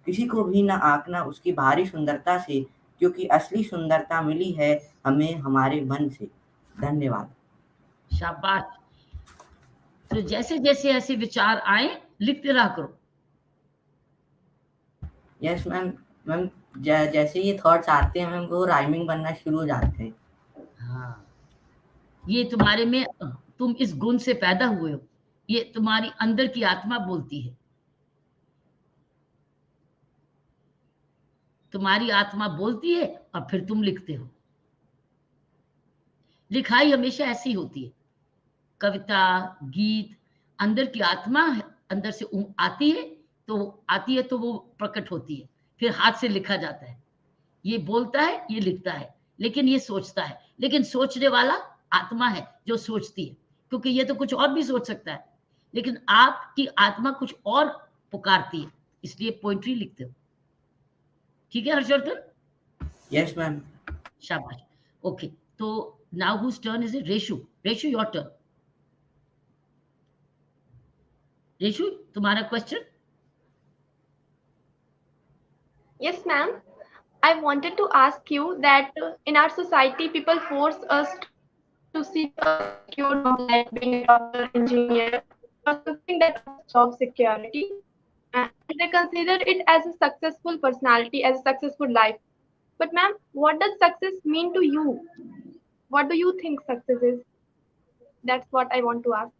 किसी को भी ना आंकना उसकी बाहरी सुंदरता से, क्योंकि असली सुंदरता मिली है हमें हमारे मन से। धन्यवाद। शाबाश। तो जैसे जैसे ऐसे विचार आए लिखते रहा करो। Yes ma'am. मैम जैसे ये थॉट्स आते हैं मैम, वो राइमिंग बनना शुरू हो जाते हैं। हाँ, ये तुम्हारे में, तुम इस गुण से पैदा हुए हो, ये तुम्हारी अंदर की आत्मा बोलती है। तुम्हारी आत्मा बोलती है और फिर तुम लिखते हो। लिखाई हमेशा ऐसी होती है, कविता, गीत, अंदर की आत्मा अंदर से आती है तो वो प्रकट होती है, फिर हाथ से लिखा जाता है। ये बोलता है, ये लिखता है, लेकिन ये सोचता है। लेकिन सोचने वाला आत्मा है जो सोचती है, क्योंकि ये तो कुछ और भी सोच सकता है, लेकिन आपकी आत्मा कुछ और पुकारती है, इसलिए पोइट्री लिखते हो। ठीक है हर्षवर्धन? Yes ma'am. शाबाश। ओके, तो now whose turn is it? Reshu. Reshu, your turn. Reshu, तुम्हारा question. Yes, ma'am. I wanted to ask you that in our society, people force us to seek a secure job like being a doctor, engineer, or something that offers job security. And they consider it as a successful personality, as a successful life. But, ma'am, what does success mean to you? What do you think success is? That's what I want to ask.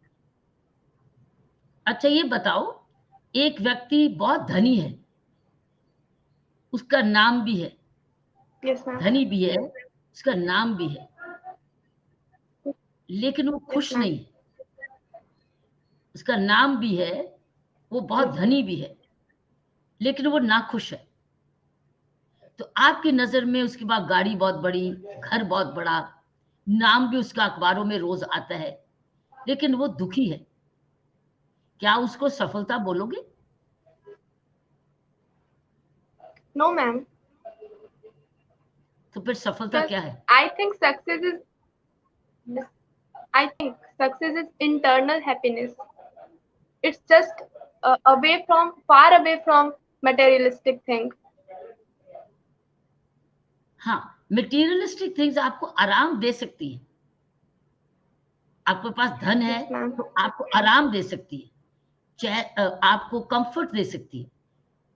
अच्छा, ये बताओ, एक व्यक्ति बहुत धनी है, उसका नाम भी है, Yes, ma'am. धनी भी है, उसका नाम भी है, लेकिन वो Yes, खुश ma'am. नहीं है। उसका नाम भी है, वो बहुत Yes. धनी भी है, लेकिन वो नाखुश है। तो आपकी नजर में उसके पास गाड़ी बहुत बड़ी, घर बहुत बड़ा, नाम भी उसका अखबारों में रोज आता है, लेकिन वो दुखी है। क्या उसको सफलता बोलोगे? No, ma'am. तो फिर सफलता Because क्या है? I think success is internal happiness. It's just far away from materialistic things. हाँ, मटेरियलिस्टिक थिंग्स आपको आराम दे सकती है। आपके पास धन है Yes, ma'am. तो आपको आराम दे सकती है, आपको कंफर्ट दे सकती है,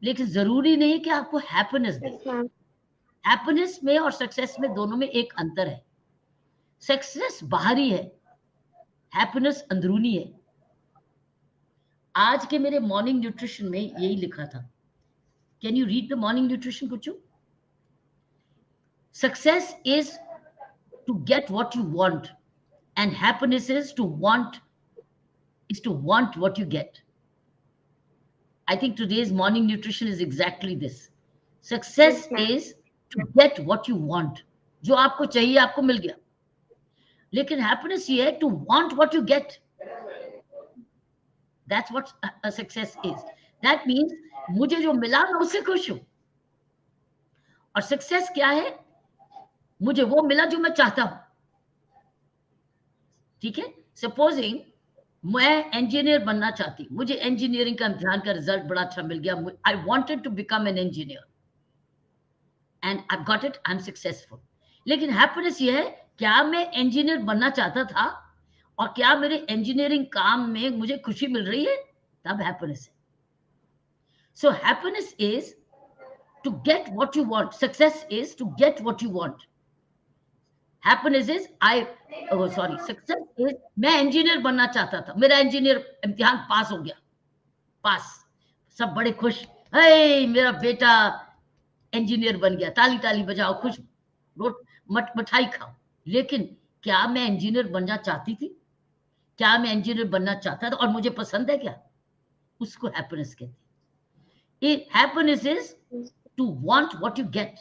लेकिन जरूरी नहीं कि आपको हैप्पीनेस दे। Yes, ma'am. हैप्पीनेस में और सक्सेस में, दोनों में एक अंतर है। सक्सेस बाहरी है, हैप्पीनेस अंदरूनी है। आज के मेरे मॉर्निंग न्यूट्रिशन में यही लिखा था। Can you read the morning nutrition कुछ? Success is to get what you want, and happiness is to want what you get. I think today's morning nutrition is exactly this. Success Yes, ma'am. is to get what you want. जो आपको चाहिए आपको मिल गया, लेकिन happiness ये है to want what you get. That's what a success is. That means मुझे जो मिला मैं उससे खुश हूं। और सक्सेस क्या है? मुझे वो मिला जो मैं चाहता हूं। ठीक है, सपोजिंग मैं इंजीनियर बनना चाहती, मुझे इंजीनियरिंग का इम्तिहान का रिजल्ट बड़ा अच्छा मिल गया, I wanted to become an engineer and I got it, I am successful. लेकिन हैप्पीनेस ये है, क्या मैं इंजीनियर बनना चाहता था और क्या मेरे इंजीनियरिंग काम में मुझे खुशी मिल रही है, तब हैप्पीनेस है। So happiness is to get what you want, success is to get what you want. Happiness is success is मैं इंजीनियर बनना चाहता था, मेरा इंजीनियर इम्तिहान पास हो गया, पास, सब बड़े खुश, हे मेरा बेटा इंजीनियर बन गया, ताली ताली बजाओ, खुश, मिठाई खाओ। लेकिन क्या मैं इंजीनियर बनना चाहती थी? क्या मैं इंजीनियर बनना चाहता था और मुझे पसंद है क्या? उसको हैप्पीनेस कहते हैं। Happiness is to want what you get,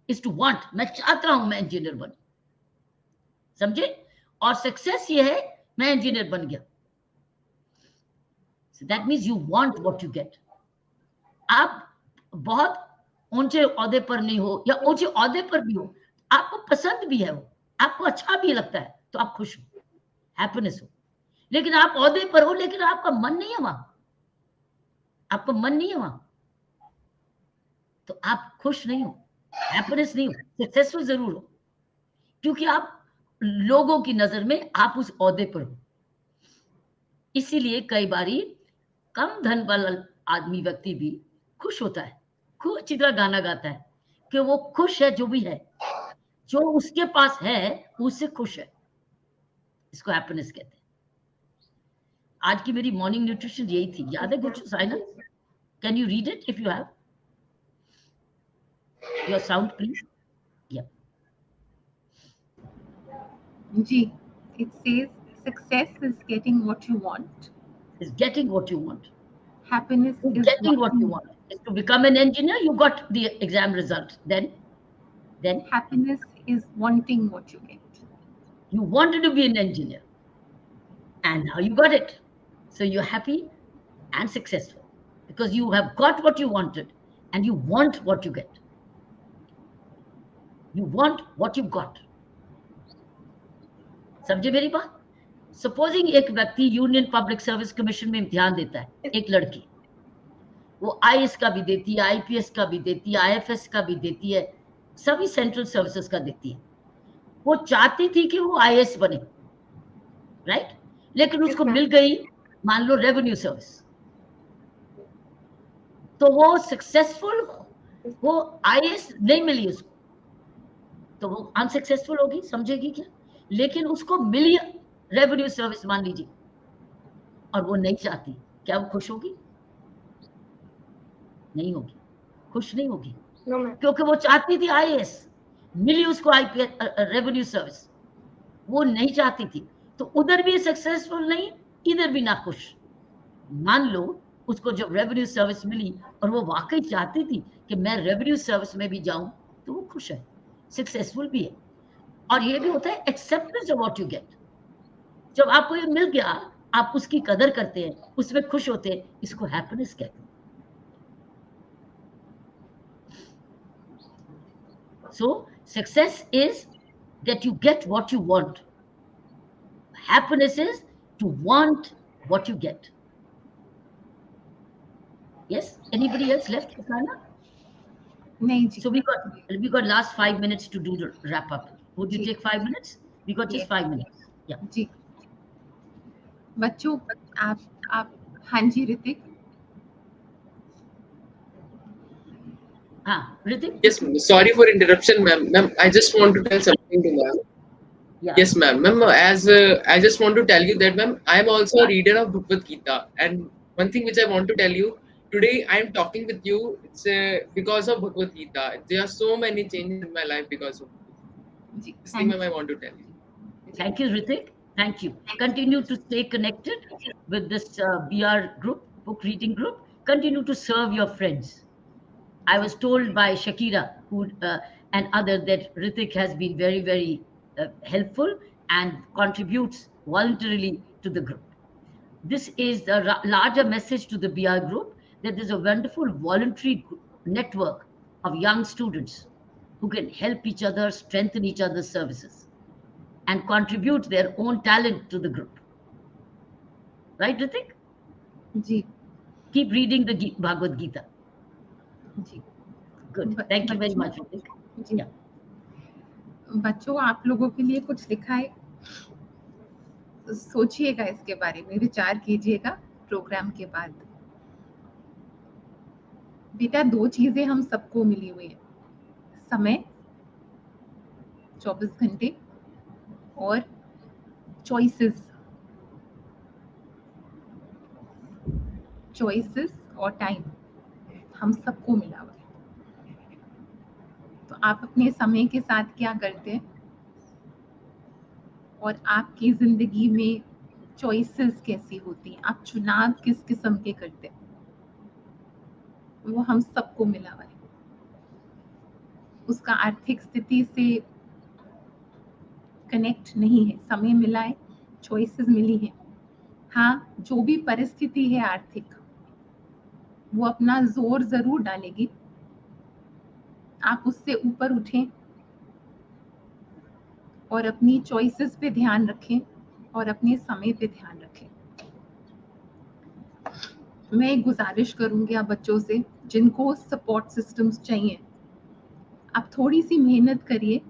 is to want, मैं चाहता हूं मैं इंजीनियर बनूं, समझे? और सक्सेस ये है मैं इंजीनियर बन गया, So that means you want what you get. आप बहुत ऊंचे ओहदे पर नहीं हो या ऊंचे ओहदे पर भी हो, आपको पसंद भी है, वो आपको अच्छा भी लगता है, तो आप खुश हो, हैप्पीनेस हो। लेकिन आप ओहदे पर हो लेकिन आपका मन नहीं है वहां, आपका मन नहीं है वहां, तो आप खुश नहीं हो, हैप्पीनेस नहीं हो, सक्सेसफुल जरूर हो, क्योंकि आप लोगों की नजर में आप उस ओहदे पर हो। इसीलिए कई बारी कम धन वाला आदमी व्यक्ति भी खुश होता है, खूब अच्छी तरह गाना गाता है कि वो खुश है, जो भी है, जो उसके पास है उससे खुश है। इसको हैप्पीनेस कहते हैं। आज की मेरी मॉर्निंग न्यूट्रिशन यही थी, याद है कुछ Saina? Can you read it if you have your sound please? या जी, it says success is getting what you want. is getting what you want. Happiness is Getting what you want is to become an engineer. You got the exam result. Then Happiness is wanting what you get. you wanted to be an engineer, and now you got it. So you're happy and successful because you have got what you wanted, and you want what you get. You want what you got. समझे मेरी बात? Supposing एक व्यक्ति union public service commission में इम्तिहान देता है, एक लड़की, वो आईएएस का भी देती है, आईपीएस का भी देती है, आईएफएस का भी देती है, सभी सेंट्रल सर्विसेज का देती है। वो चाहती थी कि वो आईएएस बने, राइट? लेकिन उसको मिल गई मान लो रेवेन्यू सर्विस, तो वो सक्सेसफुल, वो आईएएस नहीं मिली उसको, तो वो अनसक्सेसफुल होगी, समझेगी क्या? लेकिन उसको मिली रेवेन्यू सर्विस मान लीजिए, और वो नहीं चाहती, क्या वो खुश होगी? नहीं होगी, खुश नहीं होगी, क्योंकि वो चाहती थी आईएएस, मिली उसको आईपीएस रेवेन्यू सर्विस, वो नहीं चाहती थी, तो उधर भी सक्सेसफुल नहीं, इधर भी ना खुश। मान लो उसको जब रेवेन्यू सर्विस मिली और वो वाकई चाहती थी कि मैं रेवेन्यू सर्विस में भी जाऊं, तो वो खुश है, सक्सेसफुल भी है। और ये भी होता है acceptance of what you gate. जब आपको ये मिल गया, आप उसकी कदर करते हैं, उसमें खुश होते हैं, इसको हैप्पीनेस कहते हैं। So success is that you get what you want. Happiness is to want what you get. Yes? Anybody else left, Asana? नहीं जी। So we got last 5 minutes to do the wrap up. Would you take 5 minutes? We got just 5 minutes. Yeah. जी बच्चों, आप हाँ जी ऋतिक। हाँ, Ritik? Yes, sorry for interruption, ma'am. Ma'am, I just want to tell something to ma'am. Yeah. Yes, ma'am. Ma'am, as I just want to tell you that, ma'am, I am also a reader of Bhagavad Gita, and one thing which I want to tell you today, I am talking with you. It's because of Bhagavad Gita. There are so many changes in my life because of ji, this thing, ma'am. I want to tell you. Thank you, Ritik. Thank you. Continue to stay connected with this BR group, book reading group. Continue to serve your friends. I was told by Shakira and others that Ritik has been very, very helpful and contributes voluntarily to the group. This is the larger message to the BR group that there's a wonderful voluntary network of young students who can help each other, strengthen each other's services, and contribute their own talent to the group. Right, Ritik? Ji Keep reading the Bhagavad Gita. Ji Good. Thank you very much, Ritik. Ji Yeah. बच्चों, आप लोगों के लिए कुछ लिखा है, सोचिएगा इसके बारे में, विचार कीजिएगा प्रोग्राम के बाद। बेटा, 2 चीजें हम सबको मिली हुई है, समय 24 घंटे और चॉइसेस और टाइम हम सबको मिला हुआ है। तो आप अपने समय के साथ क्या करते हैं और आपकी जिंदगी में चॉइसेस कैसी होती हैं, आप चुनाव किस किस्म के करते हैं, वो हम सबको मिला हुआ है। उसका आर्थिक स्थिति से कनेक्ट नहीं है, समय मिला है, चॉइसेस मिली है, हाँ, जो भी परिस्थिति है आर्थिक, वो अपना जोर जरूर डालेगी। आप उससे ऊपर उठें और अपनी चॉइसेस पे ध्यान रखें और अपने समय पे ध्यान रखें। मैं एक गुजारिश करूंगी आप बच्चों से, जिनको सपोर्ट सिस्टम्स चाहिए, आप थोड़ी सी मेहनत करिए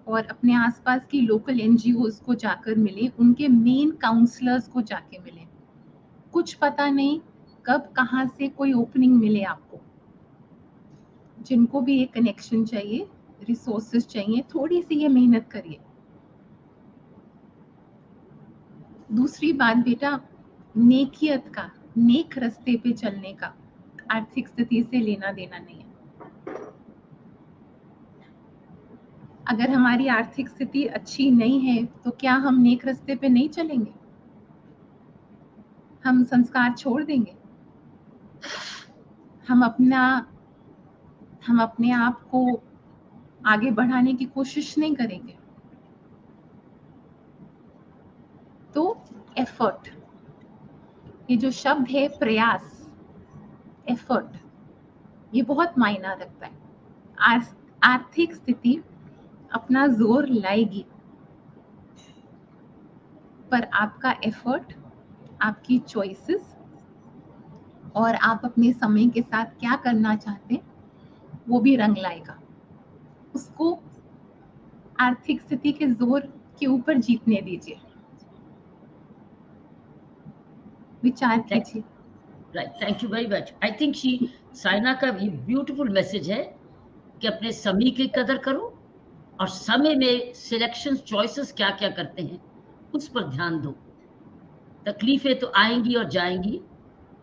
और अपने आसपास की लोकल एनजीओज को जाकर मिलें, उनके मेन काउंसलर्स को जाके मिलें। कुछ पता नहीं कब कहाँ से कोई ओपनिंग मिले आपको। जिनको भी ये कनेक्शन चाहिए, रिसोर्सेज चाहिए, थोड़ी सी ये मेहनत करिए। दूसरी बात बेटा, नेकियत का, नेक रास्ते पे चलने का आर्थिक स्थिति से लेना देना नहीं है। अगर हमारी आर्थिक स्थिति अच्छी नहीं है तो क्या हम नेक रास्ते पे नहीं चलेंगे? हम संस्कार छोड़ देंगे? हम अपने आप को आगे बढ़ाने की कोशिश नहीं करेंगे? तो एफर्ट, ये जो शब्द है प्रयास, एफर्ट, ये बहुत मायना रखता है। आर्थिक स्थिति अपना जोर लाएगी, पर आपका एफर्ट, आपकी चॉइसेस और आप अपने समय के साथ क्या करना चाहते हैं, वो भी रंग लाएगा। उसको आर्थिक स्थिति के जोर के ऊपर जीतने दीजिए। विचार कीजिए। Right, thank you very much. I think Saina का ये ब्यूटीफुल मैसेज है कि अपने समय की कदर करो और समय में सिलेक्शन चॉइसेस क्या क्या करते हैं उस पर ध्यान दो। तकलीफें तो आएंगी और जाएंगी,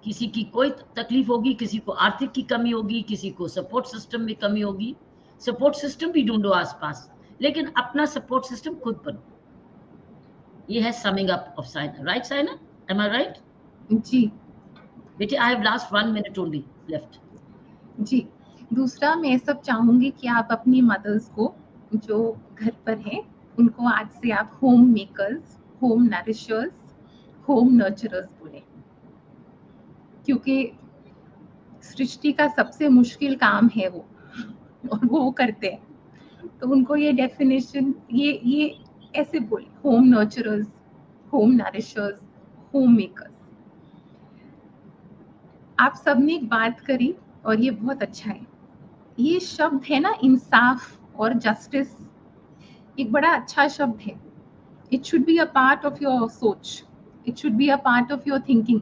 किसी की कोई तकलीफ होगी, किसी को आर्थिक की कमी होगी, किसी को सपोर्ट सिस्टम में कमी होगी। सपोर्ट सिस्टम भी ढूंढो आसपास, लेकिन अपना सपोर्ट सिस्टम खुद बनो। ये है summing up of Saina, right Saina? Am I right? जी बेटे, I have last 1 minute only left. जी। दूसरा, मैं सब चाहूंगी कि आप अपनी मदर्स को जो घर पर हैं, उनको आज से आप होम मेकर्स, होम नरिशर्स, होम नर्चरर्स बोले, क्योंकि सृष्टि का सबसे मुश्किल काम है वो, और वो करते हैं। तो उनको ये डेफिनेशन, ये ऐसे बोले, होम नर्चरर्स, होम नरिशर्स, होम मेकर्स। आप सबने एक बात करी और ये बहुत अच्छा है। ये शब्द है ना, इंसाफ और जस्टिस, एक बड़ा अच्छा शब्द है। It should be a part of your सोच, it should be a part of your thinking.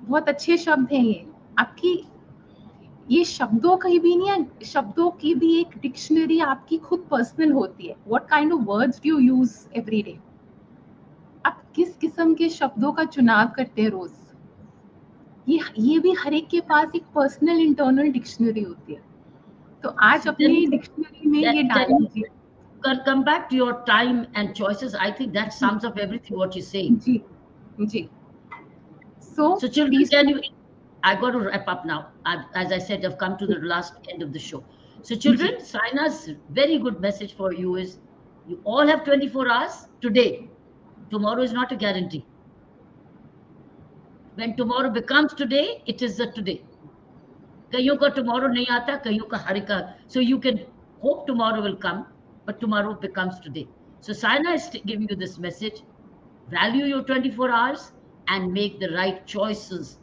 बहुत अच्छे शब्द हैं ये आपकी। ये शब्दों की भी नहीं है, शब्दों की भी एक डिक्शनरी आपकी खुद पर्सनल होती है। What kind of words do you use every day? आप किस किस्म के शब्दों का चुनाव करते हैं रोज? ये भी हर एक के पास एक पर्सनल इंटरनल डिक्शनरी होती है। तो आज अपनी डिक्शनरी में ये डाल दीजिए। Come back to your time and choices. I think that sums up everything what you're saying. Ji ji. So children, these can you? I got to wrap up now. As I said, I've come to the last end of the show. So children, Saina's very good message for you is, you all have 24 hours today. Tomorrow is not a guarantee. When tomorrow becomes today, it is the today. कईयों का tomorrow नहीं आता, कईयों का हर का. So you can hope tomorrow will come, but tomorrow becomes today. So Saina is giving you this message: value your 24 hours and make the right choices.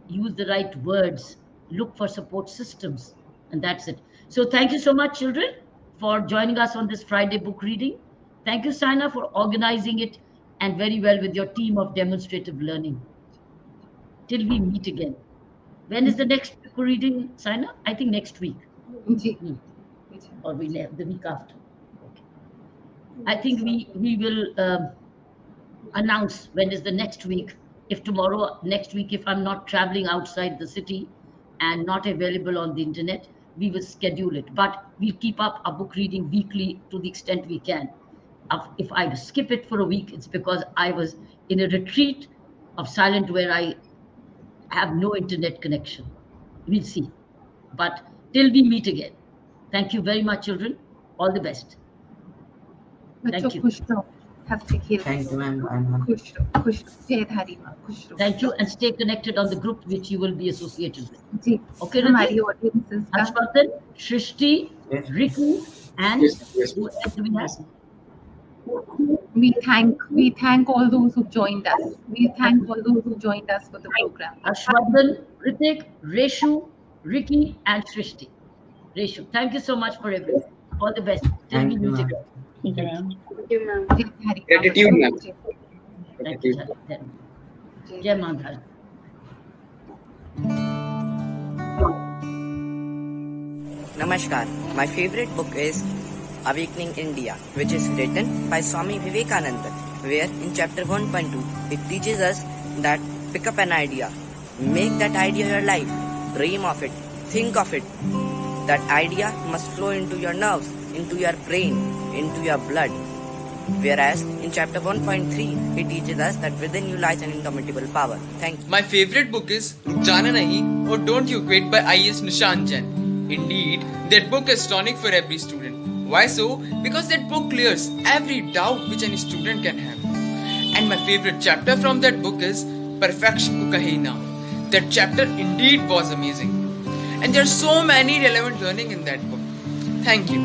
Use the right words. Look for support systems, and that's it. So thank you so much, children, for joining us on this Friday book reading. Thank you, Saina, for organizing it and very well with your team of demonstrative learning. Till we meet again. When is the next book reading, Saina? I think next week. Ji Or the week after. Okay. I think we will announce when is the next week. If tomorrow, next week, if I'm not traveling outside the city and not available on the internet, we will schedule it. But we'll keep up a book reading weekly to the extent we can. If I skip it for a week, it's because I was in a retreat of silent where I have no internet connection. We'll see. But till we meet again, thank you very much, children. All the best. बच्चों Thank you. खुश रहो। हंसते खेलते Thank you, ma'am. खुश रहो जयधारी माँ खुश रहो Thank you, and stay connected on the group which you will be associated with. जी Okay, हमारी Ritik? ऑडियंसेस का Ashwatan, Shrishti, Yes. Riku, and Yes, yes. who else do we have? we thank all those who joined us. We thank all those who joined us for the program. Ashwatan, Ritik, Reshu, Ricky, and Shrishti. Reshu, thank you so much for everything. All the best. Till Thank we you, meet ma'am. again. Thank you, ma'am. Jaidhari माँ Gratitude, ma'am. Thank you. Jai Mandhari. Namaskar. My favorite book is Awakening India, which is written by Swami Vivekananda, where in chapter 1.2 it teaches us that pick up an idea, make that idea your life, dream of it, think of it. That idea must flow into your nerves, into your brain, into your blood. Whereas in chapter 1.3 it teaches us that within you lies an indomitable power. Thank you. My favorite book is Ruk Jana Nahi or Don't You Quit by I.S. Nishant Jain. Indeed, that book is tonic for every student. Why so? Because that book clears every doubt which any student can have. And my favorite chapter from that book is Perfection Ko Kahe Na Ho. That chapter indeed was amazing. And there are so many relevant learning in that book. Thank you.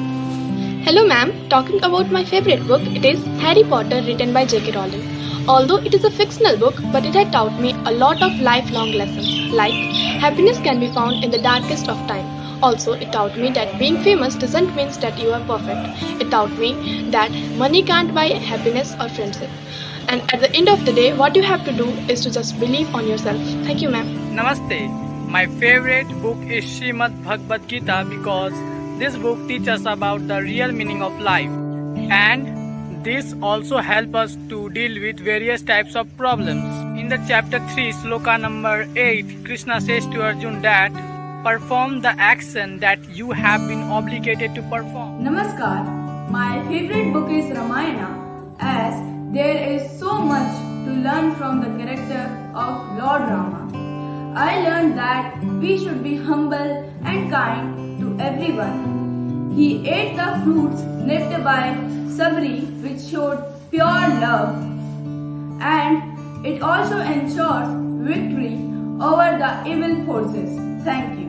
Hello ma'am, talking about my favorite book, it is Harry Potter written by J.K. Rowling. Although it is a fictional book, but it had taught me a lot of lifelong lessons, like happiness can be found in the darkest of time. Also, it taught me that being famous doesn't mean that you are perfect. It taught me that money can't buy happiness or friendship. And at the end of the day, what you have to do is to just believe on yourself. Thank you ma'am. Namaste. My favorite book is Srimad Bhagavad Gita because this book teaches us about the real meaning of life. And this also helps us to deal with various types of problems. In the chapter 3, sloka number 8, Krishna says to Arjun that perform the action that you have been obligated to perform. Namaskar. My favorite book is Ramayana as there is so much to learn from the character of Lord Rama. I learned that we should be humble and kind to everyone. He ate the fruits nipped by Sabri, which showed pure love, and it also ensures victory over the evil forces. Thank you.